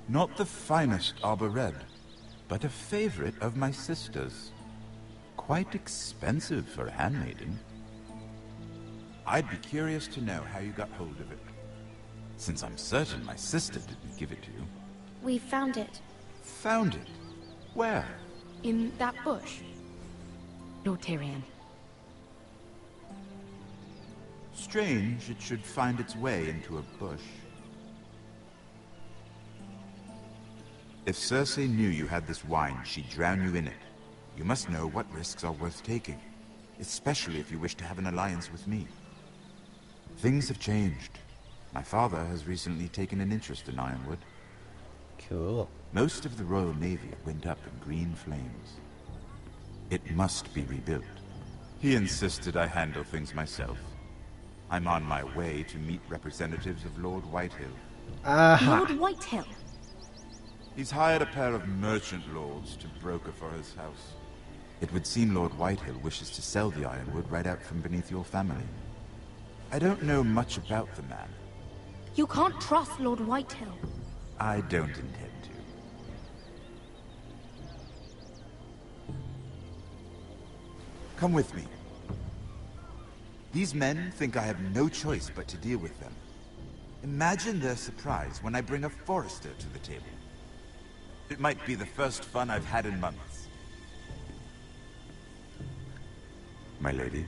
Not the finest arbor red, but a favorite of my sister's. Quite expensive for a handmaiden. I'd be curious to know how you got hold of it, since I'm certain my sister didn't give it to you. We found it. Found it? Where? In that bush. Lord Tyrion. Strange it should find its way into a bush. If Cersei knew you had this wine, she'd drown you in it. You must know what risks are worth taking, especially if you wish to have an alliance with me. Things have changed. My father has recently taken an interest in Ironwood. Cool. Most of the Royal Navy went up in green flames. It must be rebuilt. He insisted I handle things myself. I'm on my way to meet representatives of Lord Whitehill. Lord Whitehill? He's hired a pair of merchant lords to broker for his house. It would seem Lord Whitehill wishes to sell the ironwood right out from beneath your family. I don't know much about the man. You can't trust Lord Whitehill. I don't intend to. Come with me. These men think I have no choice but to deal with them. Imagine their surprise when I bring a forester to the table. It might be the first fun I've had in months. My lady.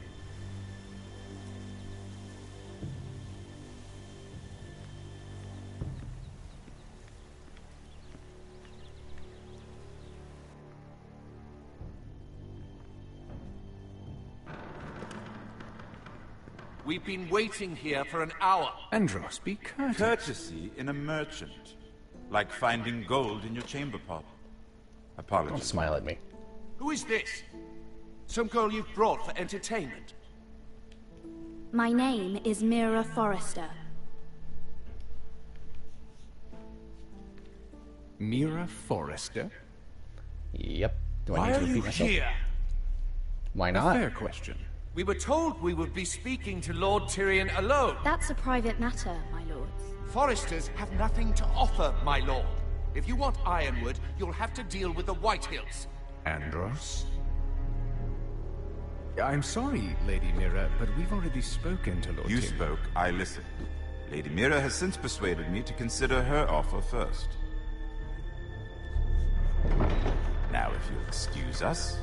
We've been waiting here for an hour. Andros, be courteous. Courtesy in a merchant. Like finding gold in your chamber pot. Apologies. Don't smile at me. Who is this? Some girl you've brought for entertainment? My name is Mira Forrester. Mira Forrester? Yep. Do I Why need to are you repeat myself? here? Why A not? fair question. We were told we would be speaking to Lord Tyrion alone. That's a private matter, my lords. Foresters have nothing to offer, my lord. If you want Ironwood, you'll have to deal with the Whitehills. Andros? I'm sorry, Lady Mira, but we've already spoken to Lord You Tyrion. spoke, I listened. Lady Mira has since persuaded me to consider her offer first. Now, if you'll excuse us...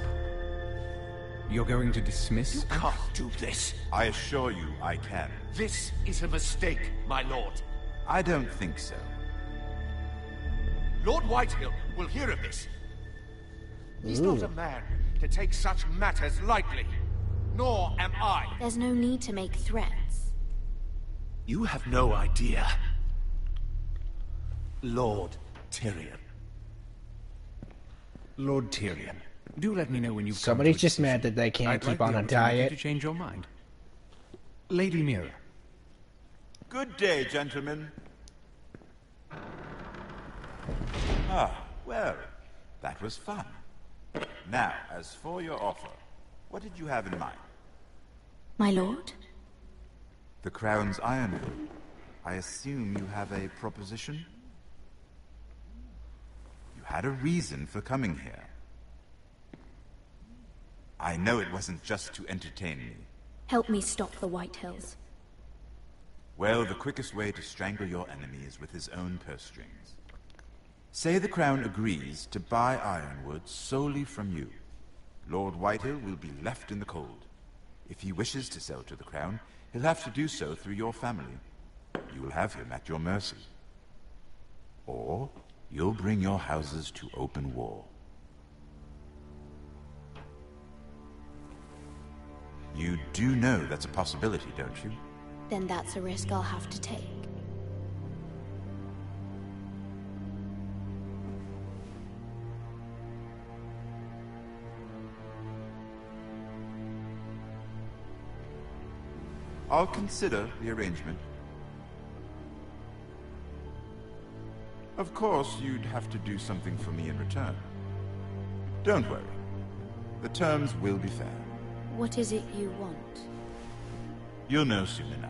You're going to dismiss? You can't do this. I assure you I can. This is a mistake, my lord. I don't think so. Lord Whitehill will hear of this. He's not a man to take such matters lightly. Nor am I. There's no need to make threats. You have no idea. Lord Tyrion. Lord Tyrion, Do let me know when you've come Somebody's to a just mad decision. that they can't I'd keep like on the a opportunity diet. to change your mind. Lady Mira. Good day, gentlemen. Ah, well, that was fun. Now, as for your offer, what did you have in mind? My lord? The Crown's Ironwood. I assume you have a proposition? You had a reason for coming here. I know it wasn't just to entertain me. Help me stop the White Hills. Well, the quickest way to strangle your enemy is with his own purse strings. Say the Crown agrees to buy Ironwood solely from you. Lord Whitehill will be left in the cold. If he wishes to sell to the Crown, he'll have to do so through your family. You will have him at your mercy. Or you'll bring your houses to open war. You do know that's a possibility, don't you? Then that's a risk I'll have to take. I'll consider the arrangement. Of course, you'd have to do something for me in return. Don't worry. The terms will be fair. What is it you want? You'll know soon enough.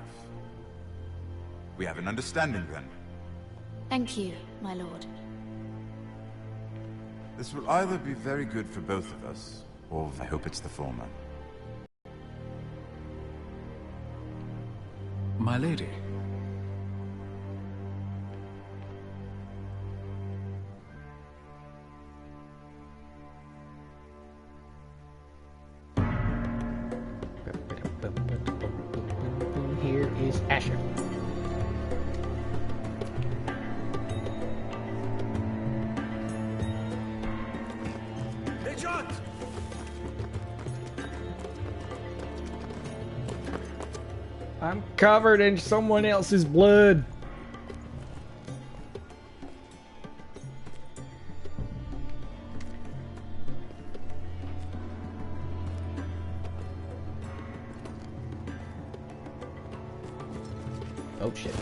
We have an understanding then. Thank you, my lord. This will either be very good for both of us, or I hope it's the former. My lady. Here is Asher. Hey, John! I'm covered in someone else's blood. Oh shit.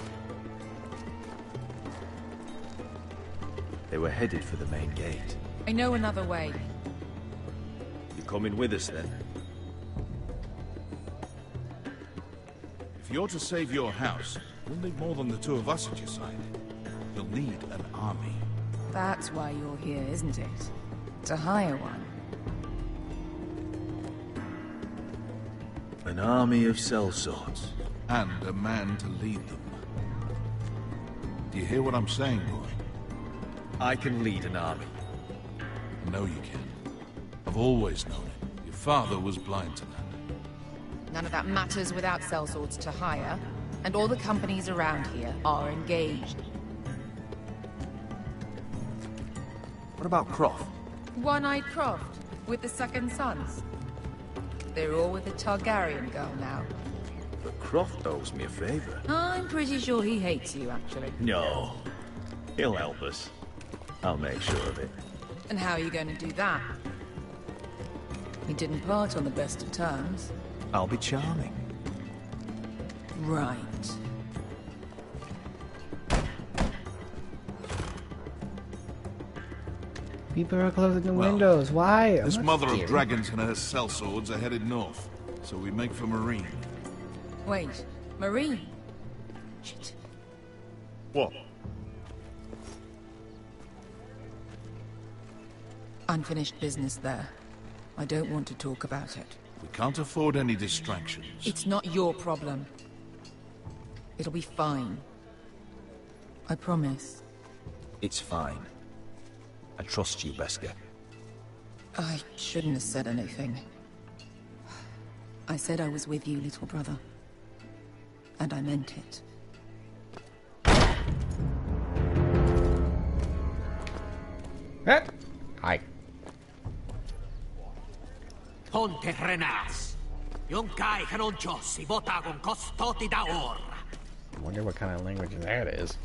They were headed for the main gate. I know another way. You coming with us then? If you're to save your house, you'll need more than the two of us at your side. You'll need an army. That's why you're here, isn't it? To hire one. An army of sellswords. And a man to lead them. Do you hear what I'm saying, boy? I can lead an army. I know you can. I've always known it. Your father was blind to that. None of that matters without sellswords to hire, and all the companies around here are engaged. What about Croft? One-Eyed Croft, with the second sons. They're all with the Targaryen girl now. But Croft owes me a favor. I'm pretty sure he hates you, actually. No. He'll help us. I'll make sure of it. And how are you going to do that? He didn't part on the best of terms. I'll be charming. Right. People are closing the windows. Why? This mother of dragons and her sellswords are headed north, so we make for Marine. Wait, Marine? Shit. What? Unfinished business there. I don't want to talk about it. We can't afford any distractions. It's not your problem. It'll be fine. I promise. It's fine. I trust you, Beskar. I shouldn't have said anything. I said I was with you, little brother. And I meant it. Hi. Ponte Renas. Yonkai Hanonchos, Ibota con Costoti da Or. I wonder what kind of language that is.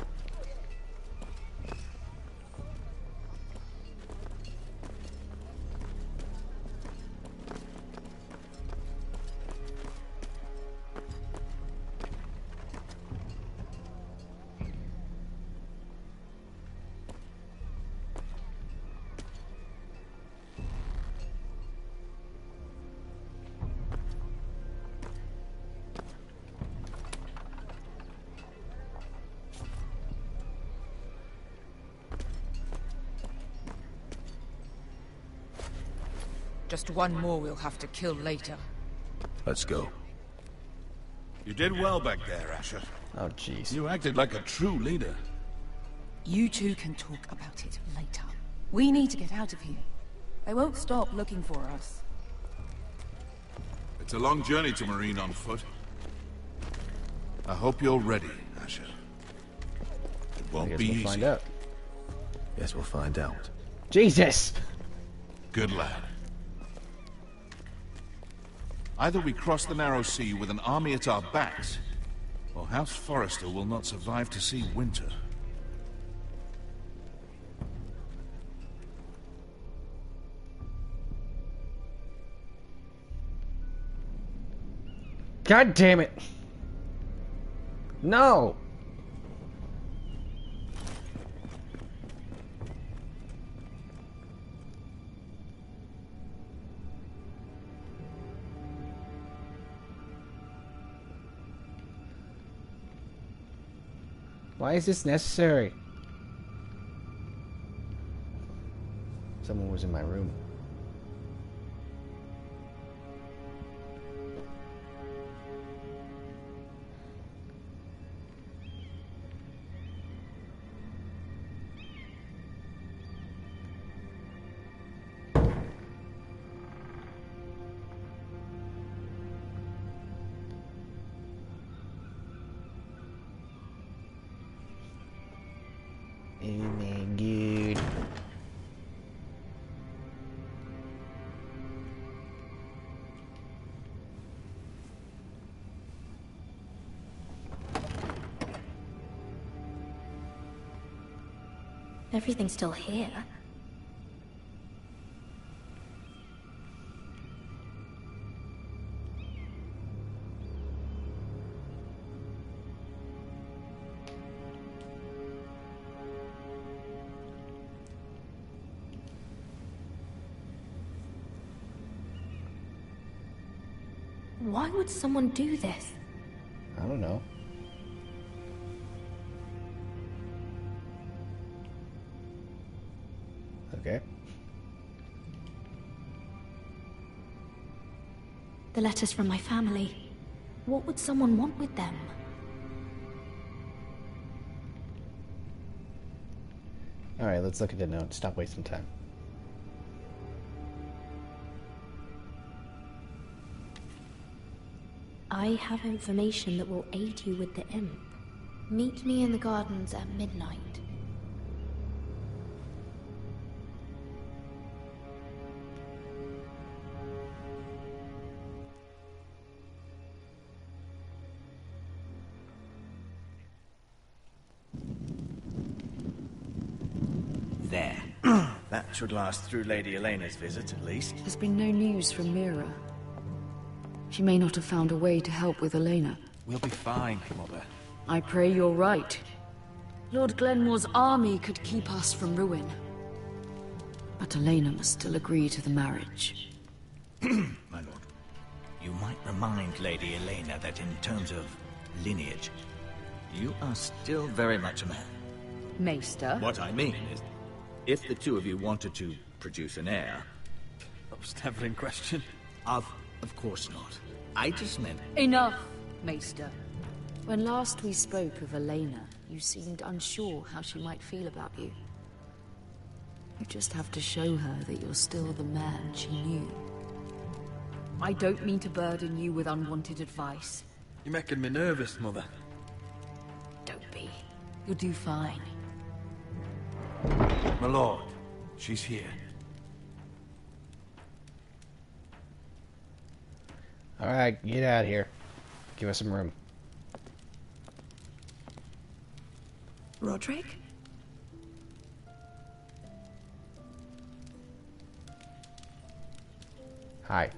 Just one more we'll have to kill later. Let's go. You did well back there, Asher. Oh, jeez. You acted like a true leader. You two can talk about it later. We need to get out of here. They won't stop looking for us. It's a long journey to Marine on foot. I hope you're ready, Asher. It won't be easy. Find out. Yes, we'll find out. Jesus! Good lad. Either we cross the narrow sea with an army at our backs, or House Forrester will not survive to see winter. God damn it! No! Why is this necessary? Someone was in my room. Oh my god. Everything's still here. Why would someone do this? I don't know. Okay. The letters from my family. What would someone want with them? Alright, let's look at the note. Stop wasting time. I have information that will aid you with the imp. Meet me in the gardens at midnight. There. That should last through Lady Elena's visit, at least. There's been no news from Mira. She may not have found a way to help with Elena. We'll be fine, Mother. I pray you're right. Lord Glenmore's army could keep us from ruin. But Elena must still agree to the marriage. My lord, you might remind Lady Elena that in terms of lineage, you are still very much a man. Maester? What I mean is, if the two of you wanted to produce an heir... That was never in question. Of course not. I just meant... Enough, Maester. When last we spoke of Elena, you seemed unsure how she might feel about you. You just have to show her that you're still the man she knew. I don't mean to burden you with unwanted advice. You're making me nervous, Mother. Don't be. You'll do fine. My lord, she's here. Alright, get out of here. Give us some room. Roderick? Hi.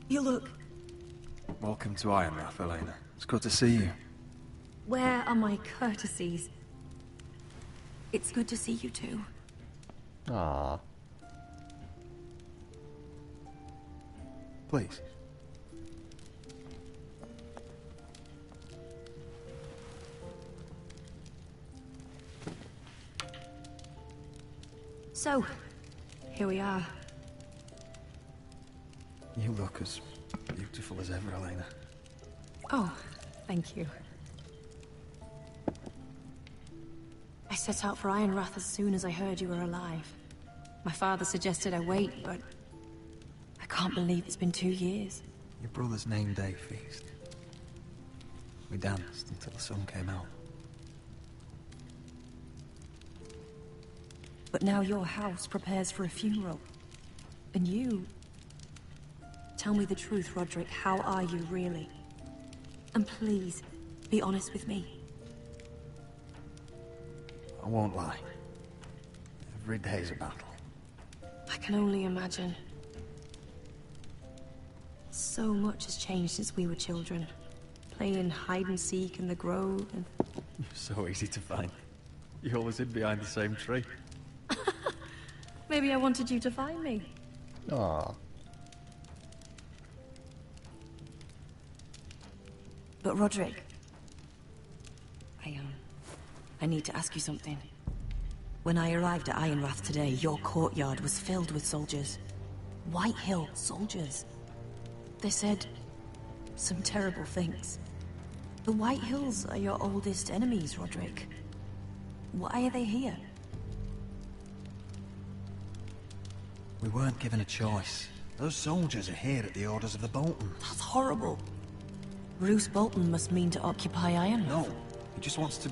You look... Welcome to Ironrath, Elena. It's good to see you. Where are my courtesies? It's good to see you too. Aww. Please. So, here we are. You look as beautiful as ever, Elena. Oh, thank you. I set out for Ironrath as soon as I heard you were alive. My father suggested I wait, but I can't believe it's been 2 years. Your brother's name day feast. We danced until the sun came out. But now your house prepares for a funeral. And you... Tell me the truth, Roderick. How are you, really? And please, be honest with me. I won't lie. Every day's a battle. I can only imagine. So much has changed since we were children. Playing hide-and-seek in the grove and... You're so easy to find. You always hid behind the same tree. Maybe I wanted you to find me. Aww. But Roderick... I need to ask you something. When I arrived at Ironrath today, your courtyard was filled with soldiers. White Hill soldiers. They said some terrible things. The White Hills are your oldest enemies, Roderick. Why are they here? We weren't given a choice. Those soldiers are here at the orders of the Bolton. That's horrible. Roose Bolton must mean to occupy Ironrath. No, he just wants to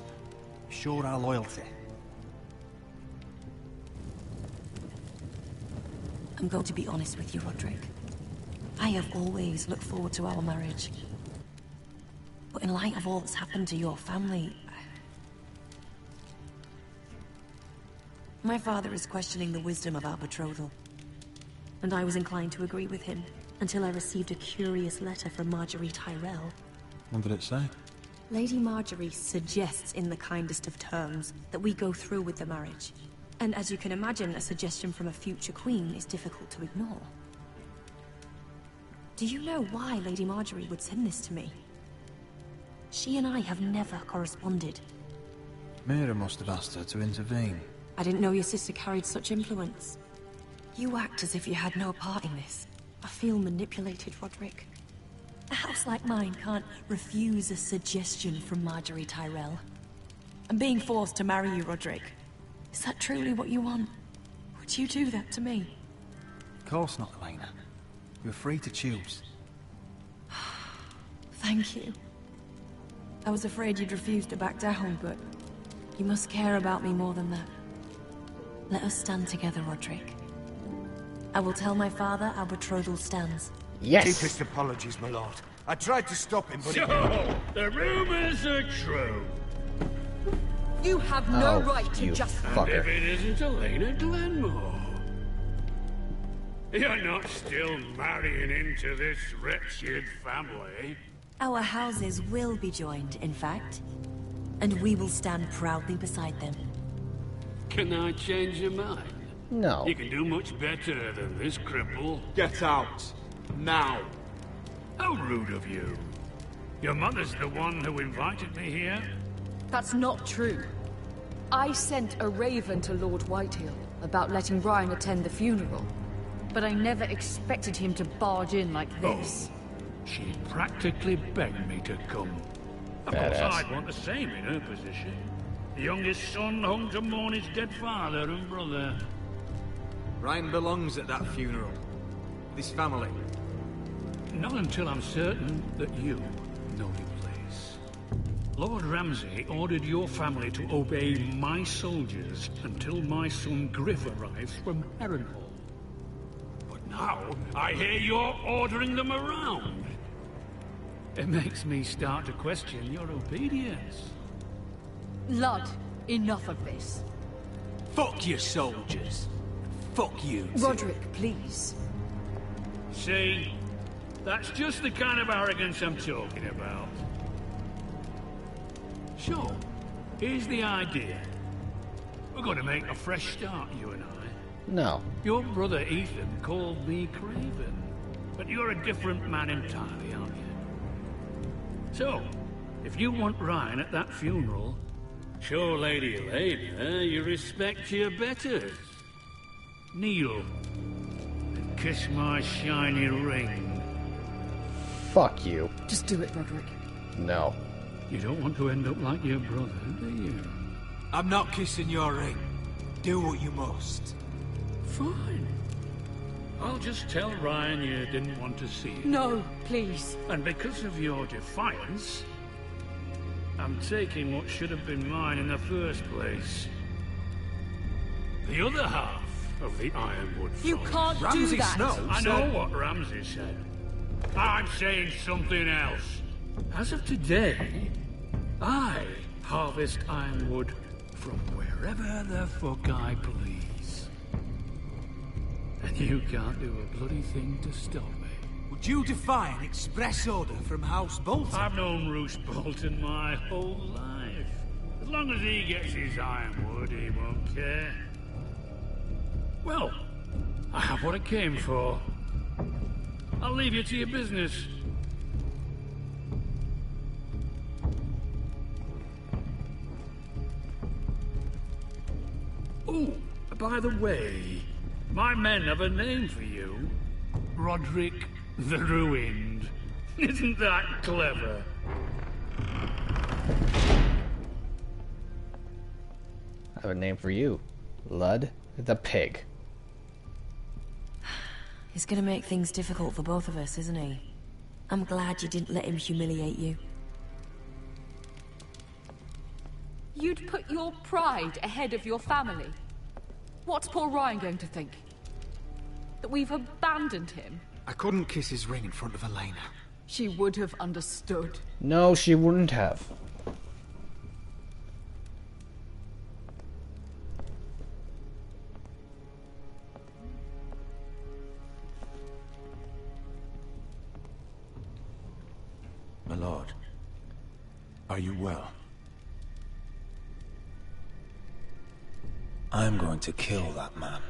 show our loyalty. I'm going to be honest with you, Roderick. I have always looked forward to our marriage. But in light of all that's happened to your family... My father is questioning the wisdom of our betrothal. And I was inclined to agree with him, until I received a curious letter from Marjorie Tyrell. What did it say? Lady Marjorie suggests in the kindest of terms that we go through with the marriage. And as you can imagine, a suggestion from a future queen is difficult to ignore. Do you know why Lady Marjorie would send this to me? She and I have never corresponded. Mira must have asked her to intervene. I didn't know your sister carried such influence. You act as if you had no part in this. I feel manipulated, Roderick. A house like mine can't refuse a suggestion from Marjorie Tyrell. I'm being forced to marry you, Roderick. Is that truly what you want? Would you do that to me? Of course not, Elena. You're free to choose. Thank you. I was afraid you'd refuse to back down, but you must care about me more than that. Let us stand together, Roderick. I will tell my father our betrothal stands. Yes! Deepest apologies, my lord. I tried to stop him, but So, the rumors are true. You have no right to just... And if it isn't Elena Glenmore? You're not still marrying into this wretched family. Our houses will be joined, in fact. And we will stand proudly beside them. Can I change your mind? No. You can do much better than this cripple. Get out. Now. How rude of you. Your mother's the one who invited me here? That's not true. I sent a raven to Lord Whitehill about letting Ryan attend the funeral. But I never expected him to barge in like this. She practically begged me to come. Of course, I'd want the same in her position. The youngest son home to mourn his dead father and brother. Ryan belongs at that funeral. With his family. Not until I'm certain that you know your place. Lord Ramsay ordered your family to obey my soldiers until my son Griff arrives from Harrenhal. But now, I hear you're ordering them around. It makes me start to question your obedience. Lud, enough of this. Fuck your soldiers. Fuck you too. Roderick, please. See? That's just the kind of arrogance I'm talking about. So, here's the idea. We're going to make a fresh start, you and I. No. Your brother Ethan called me Craven, but you're a different man entirely, aren't you? So, if you want Ryan at that funeral, show Lady Elena you respect your betters. Kneel. And kiss my shiny ring. Fuck you. Just do it, Roderick. No. You don't want to end up like your brother, do you? I'm not kissing your ring. Do what you must. Fine. I'll just tell Ryan you didn't want to see it. No, please. And because of your defiance, I'm taking what should have been mine in the first place. The other half of the Ironwood You Forest. can't do that. I know what Ramsay said. I'm saying something else. As of today, I harvest ironwood from wherever the fuck I please. And you can't do a bloody thing to stop me. Would you defy an express order from House Bolton? I've known Roose Bolton my whole life. As long as he gets his ironwood, he won't care. Well, I have what I came for. I'll leave you to your business. Oh, by the way, my men have a name for you. Roderick the Ruined. Isn't that clever? I have a name for you. Lud the Pig. He's gonna make things difficult for both of us, isn't he? I'm glad you didn't let him humiliate you. You'd put your pride ahead of your family. What's poor Ryan going to think? That we've abandoned him? I couldn't kiss his ring in front of Elena. She would have understood. No, she wouldn't have. My lord, are you well? I'm going to kill that man.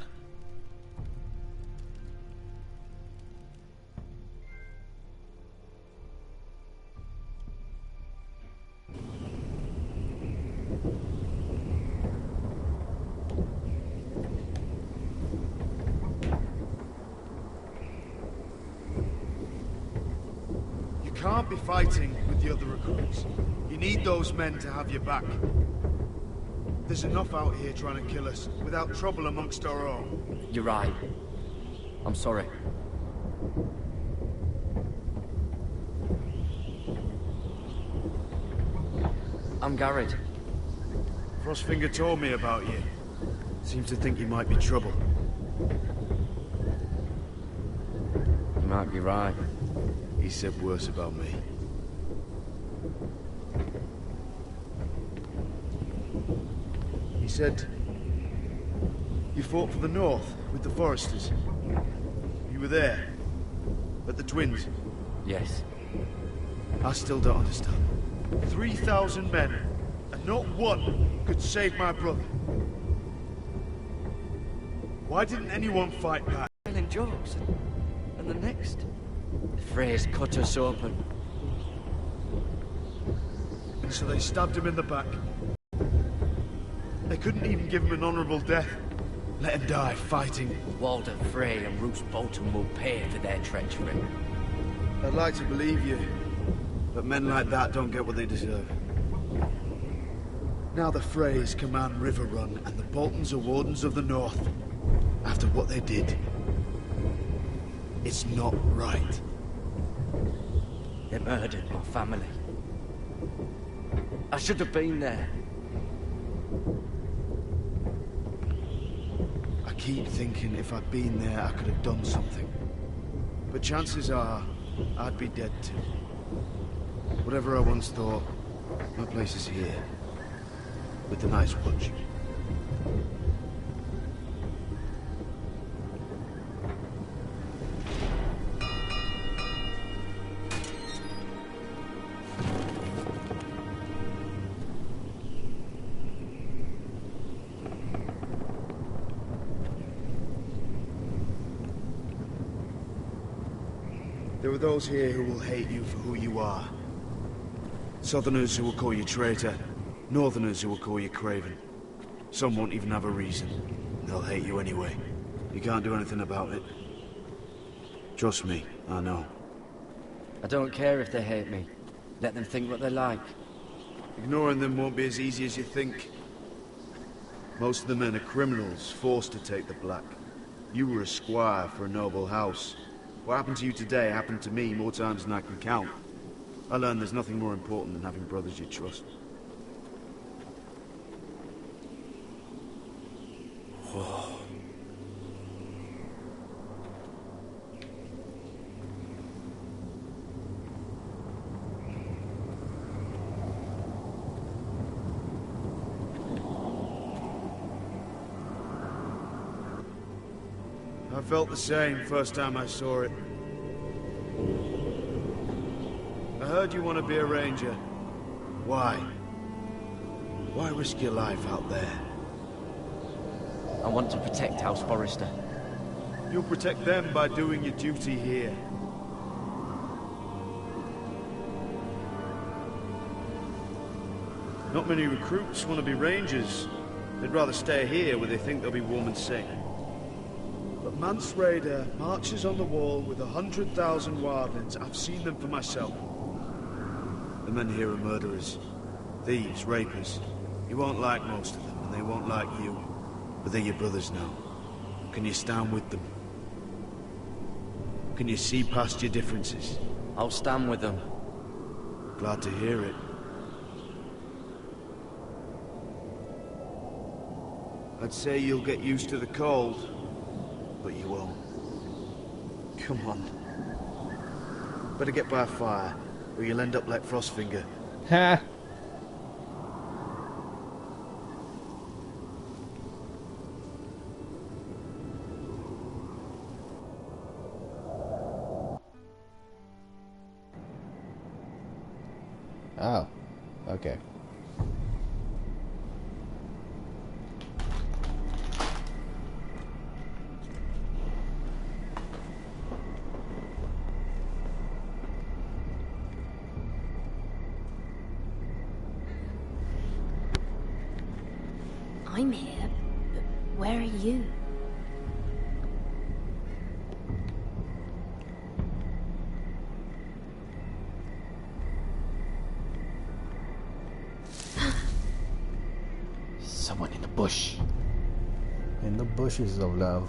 You can't be fighting with the other recruits. You need those men to have your back. There's enough out here trying to kill us, without trouble amongst our own. You're right. I'm sorry. I'm Garrett. Frostfinger told me about you. Seems to think you might be trouble. You might be right. He said worse about me. He said you fought for the North with the Foresters. You were there, at the Twins. Yes. I still don't understand. 3,000 men, and not one could save my brother. Why didn't anyone fight back? Telling jokes, and the next, the phrase cut us open. And so they stabbed him in the back. They couldn't even give him an honorable death. Let him die fighting. Walder Frey and Roose Bolton will pay for their treachery. I'd like to believe you, but men like that don't get what they deserve. Now the Freys command River Run, and the Boltons are Wardens of the North. After what they did, it's not right. They murdered my family. I should have been there. I keep thinking if I'd been there, I could have done something. But chances are, I'd be dead too. Whatever I once thought, my place is here. With the Night's Watch. There are those here who will hate you for who you are. Southerners who will call you traitor. Northerners who will call you craven. Some won't even have a reason. They'll hate you anyway. You can't do anything about it. Trust me, I know. I don't care if they hate me. Let them think what they like. Ignoring them won't be as easy as you think. Most of the men are criminals, forced to take the black. You were a squire for a noble house. What happened to you today happened to me more times than I can count. I learned there's nothing more important than having brothers you trust. Whoa. I felt the same first time I saw it. I heard you want to be a ranger. Why? Why risk your life out there? I want to protect House Forrester. You'll protect them by doing your duty here. Not many recruits want to be rangers. They'd rather stay here where they think they'll be warm and safe. But Mance Raider marches on the wall with 100,000 wildlings. I've seen them for myself. The men here are murderers. Thieves, rapers. You won't like most of them, and they won't like you. But they're your brothers now. Can you stand with them? Can you see past your differences? I'll stand with them. Glad to hear it. I'd say you'll get used to the cold, but you won't. Come on. Better get by a fire, or you'll end up like Frostfinger. Ha! Oh, okay. I'm here, but where are you? Someone in the bush. In the bushes of love.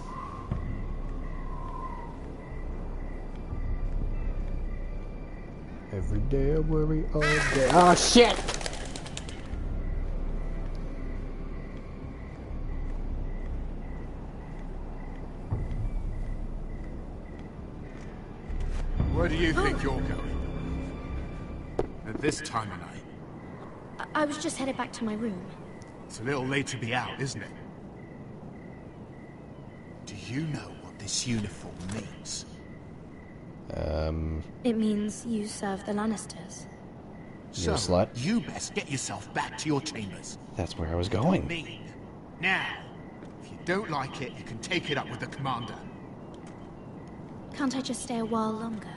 Every day I worry all day. Oh shit! Where do you think you're going? At this time of night? I was just headed back to my room. It's a little late to be out, isn't it? Do you know what this uniform means? It means you serve the Lannisters. You a slut? You best get yourself back to your chambers. That's where I was going. Now, if you don't like it, you can take it up with the commander. Can't I just stay a while longer?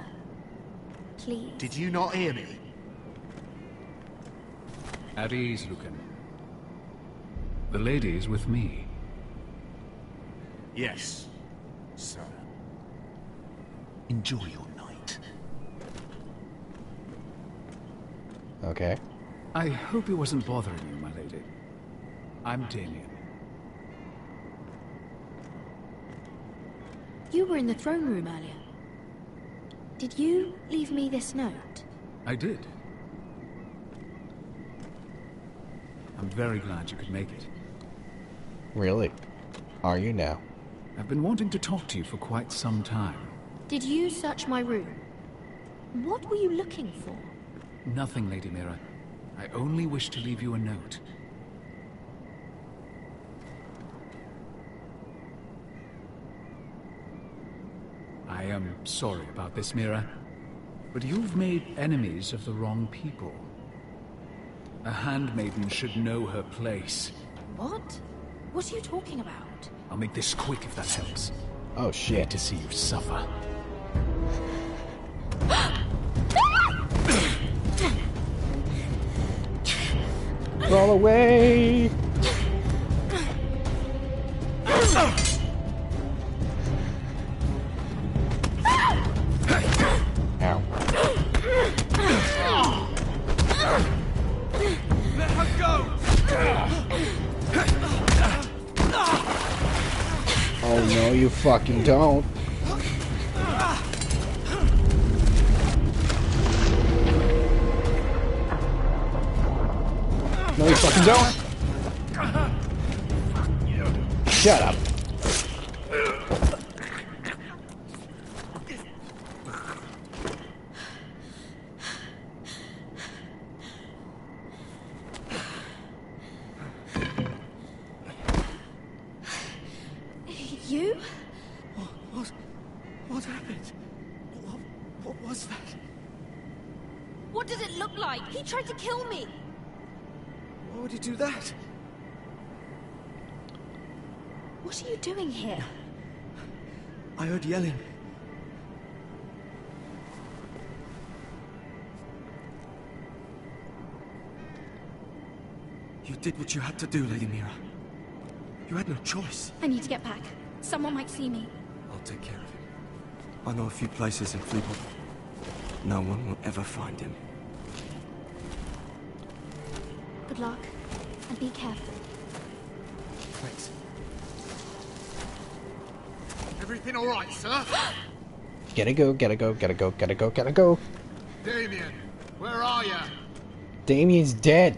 Please. Did you not hear me? At ease, Lucan. The lady's with me. Yes, sir. Enjoy your night. Okay. I hope it wasn't bothering you, my lady. I'm Damien. You were in the throne room earlier. Did you leave me this note? I did. I'm very glad you could make it. Really? Are you now? I've been wanting to talk to you for quite some time. Did you search my room? What were you looking for? Nothing, Lady Mira. I only wish to leave you a note. I am sorry about this, Mira, but you've made enemies of the wrong people. A handmaiden should know her place. What? What are you talking about? I'll make this quick if that helps. Oh shit. Hate to see you suffer. Roll away! fucking don't. No, you fucking don't. Shut up. You? What happened? What was that? What does it look like? He tried to kill me! Why would he do that? What are you doing here? I heard yelling. You did what you had to do, Lady Mira. You had no choice. I need to get back. Someone might see me. I'll take care of him. I know a few places in Fleetwood. No one will ever find him. Good luck, and be careful. Thanks. Everything all right, sir? Gotta go, gotta go, gotta go, gotta go, gotta go. Damien, where are you? Damien's dead.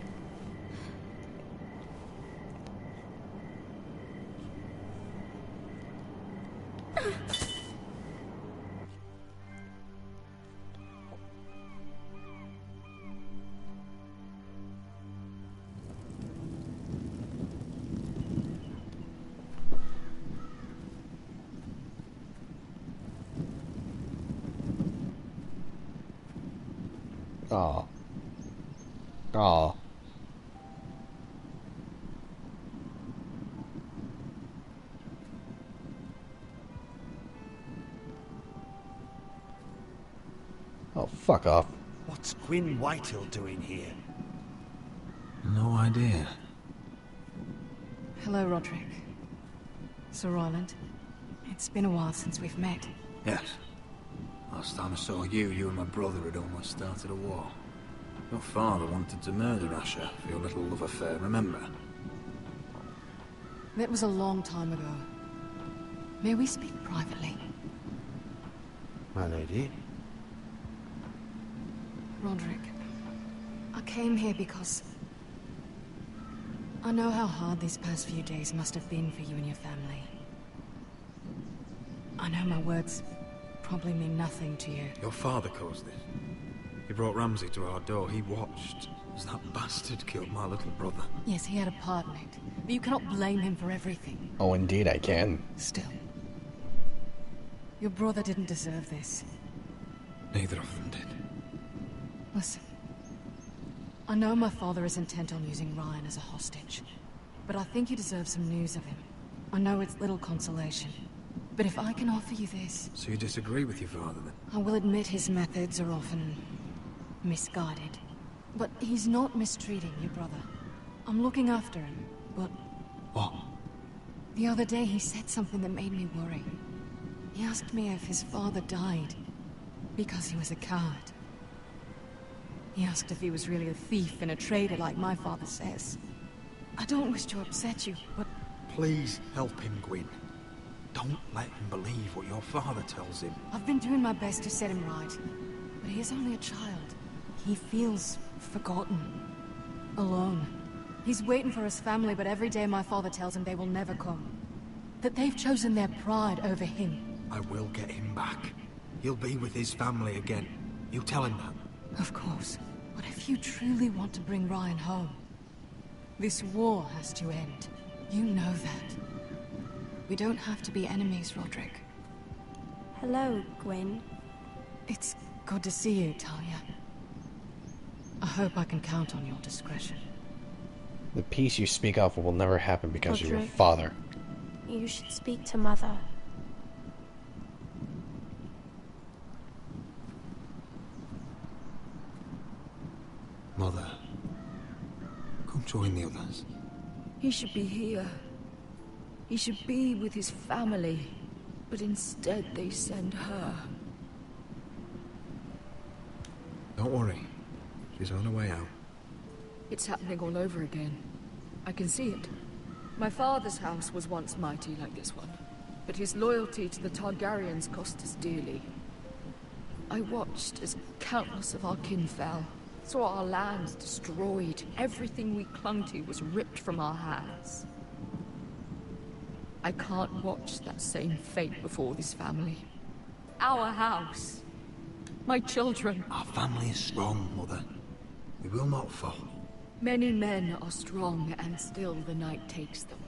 Oh. Oh. Oh, fuck off. What's Gwyn Whitehill doing here? No idea. Hello, Roderick. Sir Roland. It's been a while since we've met. Yes. Last time I saw you and my brother had almost started a war. Your father wanted to murder Asher for your little love affair, remember? That was a long time ago. May we speak privately? My lady? Roderick, I came here because I know how hard these past few days must have been for you and your family. I know my words probably mean nothing to you. Your father caused this. He brought Ramsay to our door. He watched as that bastard killed my little brother. Yes, he had a part in it, but you cannot blame him for everything. Oh, indeed I can. Still, your brother didn't deserve this. Neither of them did. Listen, I know my father is intent on using Ryan as a hostage, but I think you deserve some news of him. I know it's little consolation, but if I can offer you this... So you disagree with your father, then? I will admit his methods are often misguided, but he's not mistreating your brother. I'm looking after him, but... What? The other day he said something that made me worry. He asked me if his father died because he was a coward. He asked if he was really a thief and a traitor like my father says. I don't wish to upset you, but... Please help him, Gwyn. Don't let him believe what your father tells him. I've been doing my best to set him right, but he is only a child. He feels forgotten, alone. He's waiting for his family, but every day my father tells him they will never come. That they've chosen their pride over him. I will get him back. He'll be with his family again. You tell him that. Of course. But if you truly want to bring Ryan home, this war has to end. You know that. We don't have to be enemies, Roderick. Hello, Gwyn. It's good to see you, Talia. I hope I can count on your discretion. The peace you speak of will never happen because of your Roderick. father. You should speak to Mother. Mother, come join the others. He should be here. He should be with his family. But instead they send her. Don't worry. She's on her way out. It's happening all over again. I can see it. My father's house was once mighty like this one. but his loyalty to the Targaryens cost us dearly. I watched as countless of our kin fell, saw our lands destroyed, everything we clung to was ripped from our hands. I can't watch that same fate before this family. Our house. My children. Our family is strong, Mother. We will not fall. Many men are strong, and still the night takes them.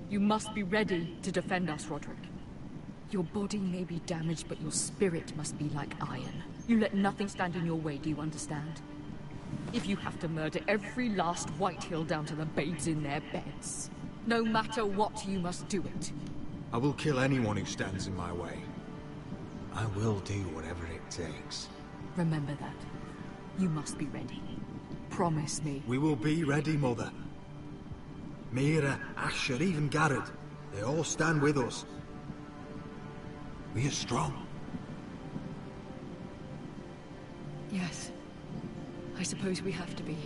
You must be ready to defend us, Roderick. Your body may be damaged, but your spirit must be like iron. You let nothing stand in your way, do you understand? If you have to murder every last Whitehill down to the babes in their beds, no matter what, you must do it. I will kill anyone who stands in my way. I will do whatever it takes. Remember that. You must be ready. Promise me. We will be ready, Mother. Mira, Asher, even Garrett, they all stand with us. We are strong. Yes. I suppose we have to be.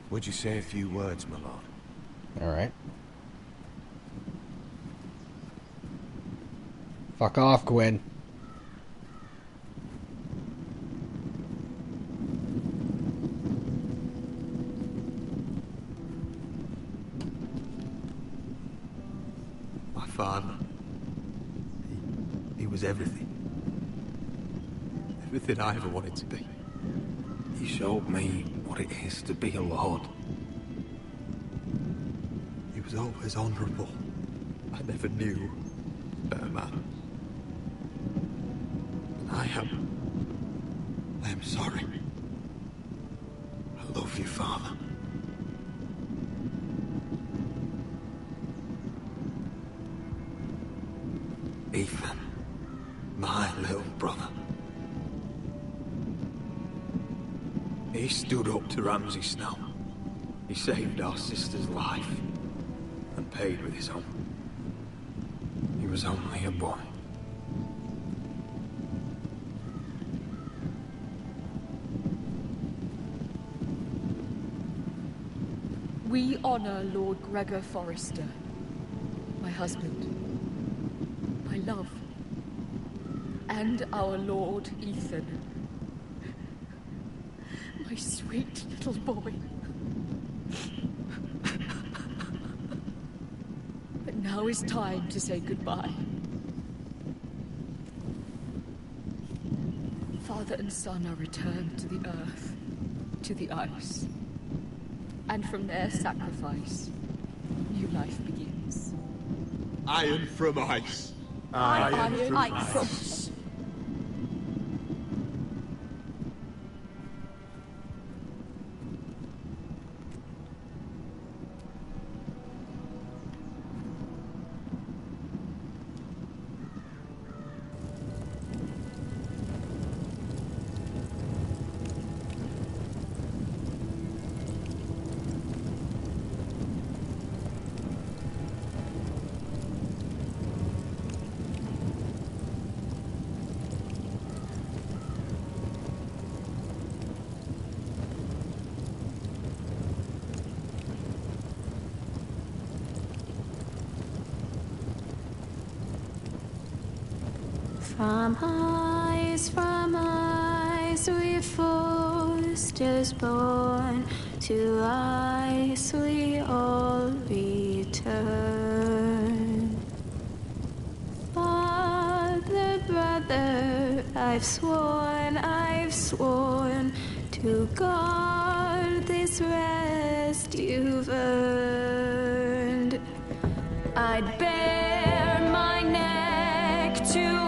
Would you say a few words, my lord? Alright. Fuck off, Gwen. My father. He was everything. Everything I ever wanted to be. He showed me what it is to be a lord. He was always honourable. I never knew a better man. I am sorry. I love you, Father. Ethan, my little brother. He stood up to Ramsay Snow. He saved our sister's life and paid with his own. He was only a boy. We honor Lord Gregor Forrester, my husband, my love, and our Lord Ethan, my sweet little boy. But now is time to say goodbye. Father and son are returned to the earth, to the ice. And from their sacrifice, new life begins. Iron from ice. Iron from ice. From ice we Forsters born, to ice we all return. Father, brother, I've sworn to guard this rest you've earned. I'd bare my neck to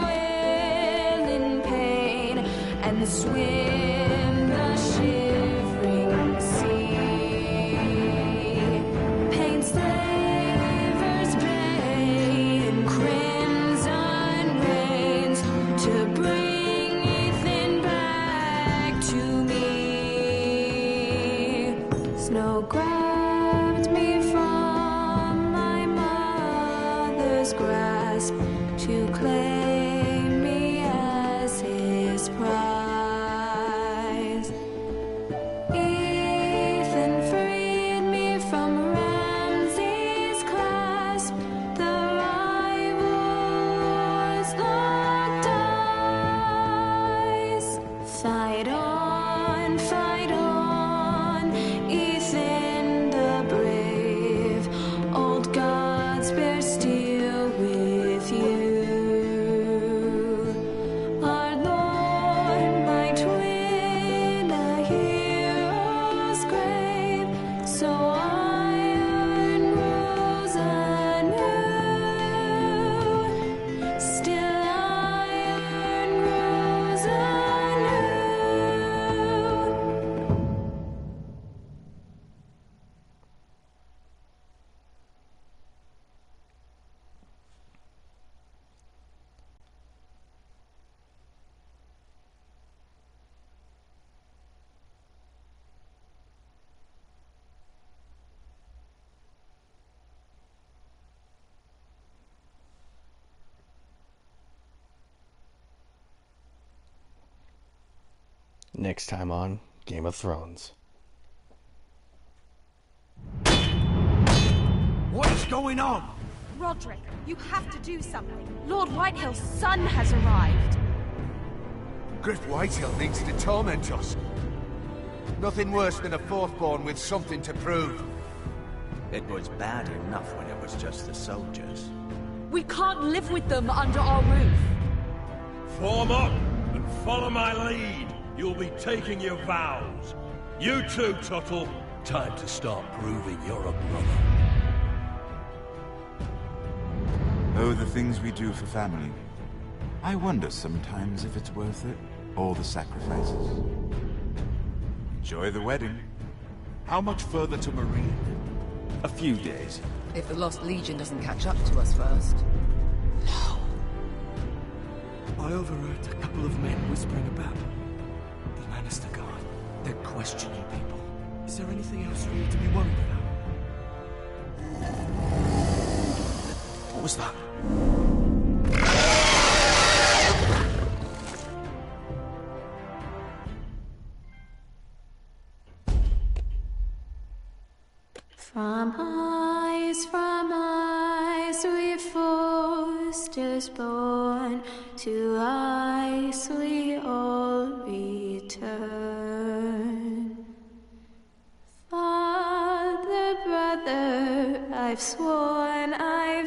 and swim the shivering sea. Paint slavers bay in crimson rains to bring Ethan back to me. Snow grabbed me from my mother's grasp to claim me as his prize. Next time on Game of Thrones. What is going on? Roderick, you have to do something. Lord Whitehill's son has arrived. Griff Whitehill needs to torment us. Nothing worse than a fourth-born with something to prove. It was bad enough when it was just the soldiers. We can't live with them under our roof. Form up and follow my lead. You'll be taking your vows. You too, Tuttle. Time to start proving you're a brother. Oh, the things we do for family. I wonder sometimes if it's worth it. All the sacrifices. Enjoy the wedding. How much further to Marine? A few days. If the Lost Legion doesn't catch up to us first. I overheard a couple of men whispering about the Lannister Guard. They're questioning people. Is there anything else we need to be worried about? What was that? From ice we foresters born, to ice we all return. Father, brother, I've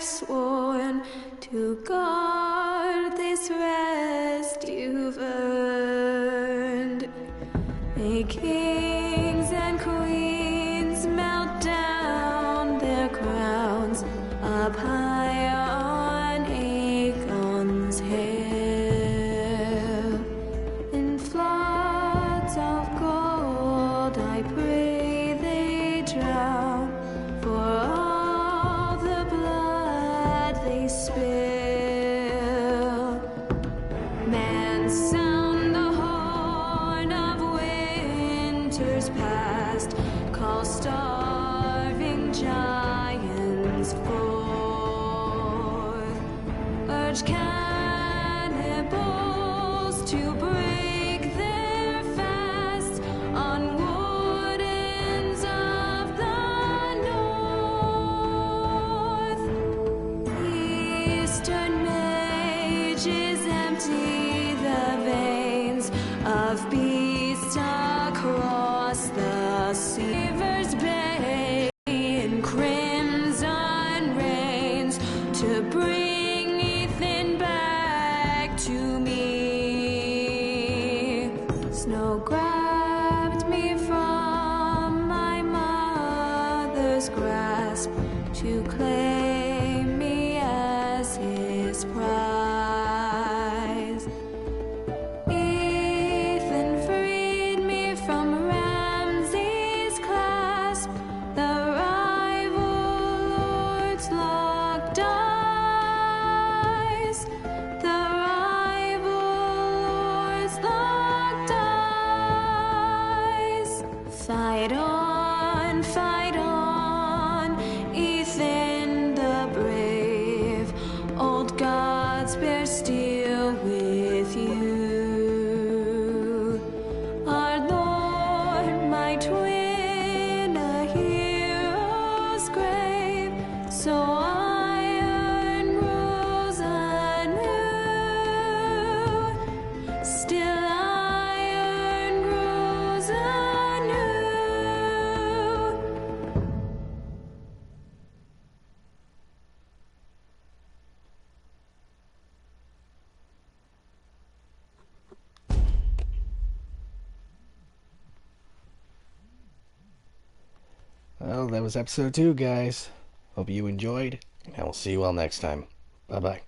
sworn to guard this rest you've earned. May kings and queens melt down their crowns up high on Aegon's hill. In floods of gold I pray they drown, for all the blood they spill. Man, sound the horn of winter's past, call starving giants forth, urge cannibals to break their fast on wardens of the north. Eastern mages empty the veins of beasts across the sea. Rivers bathe in crimson rains to bring Ethan back to me. Snow grabbed me from my mother's grasp to claim me as his prize. Ethan freed me from Ramsay's clasp, the rival lords locked eyes, the rival lords locked eyes. Fight on, Ethan the brave, old gods bear steel with you. Our Lord, my twin, a hero's grave, so iron rules anew. Still iron rules anew. Well, that was episode 2, guys. Hope you enjoyed, and I will see you all next time. Bye-bye.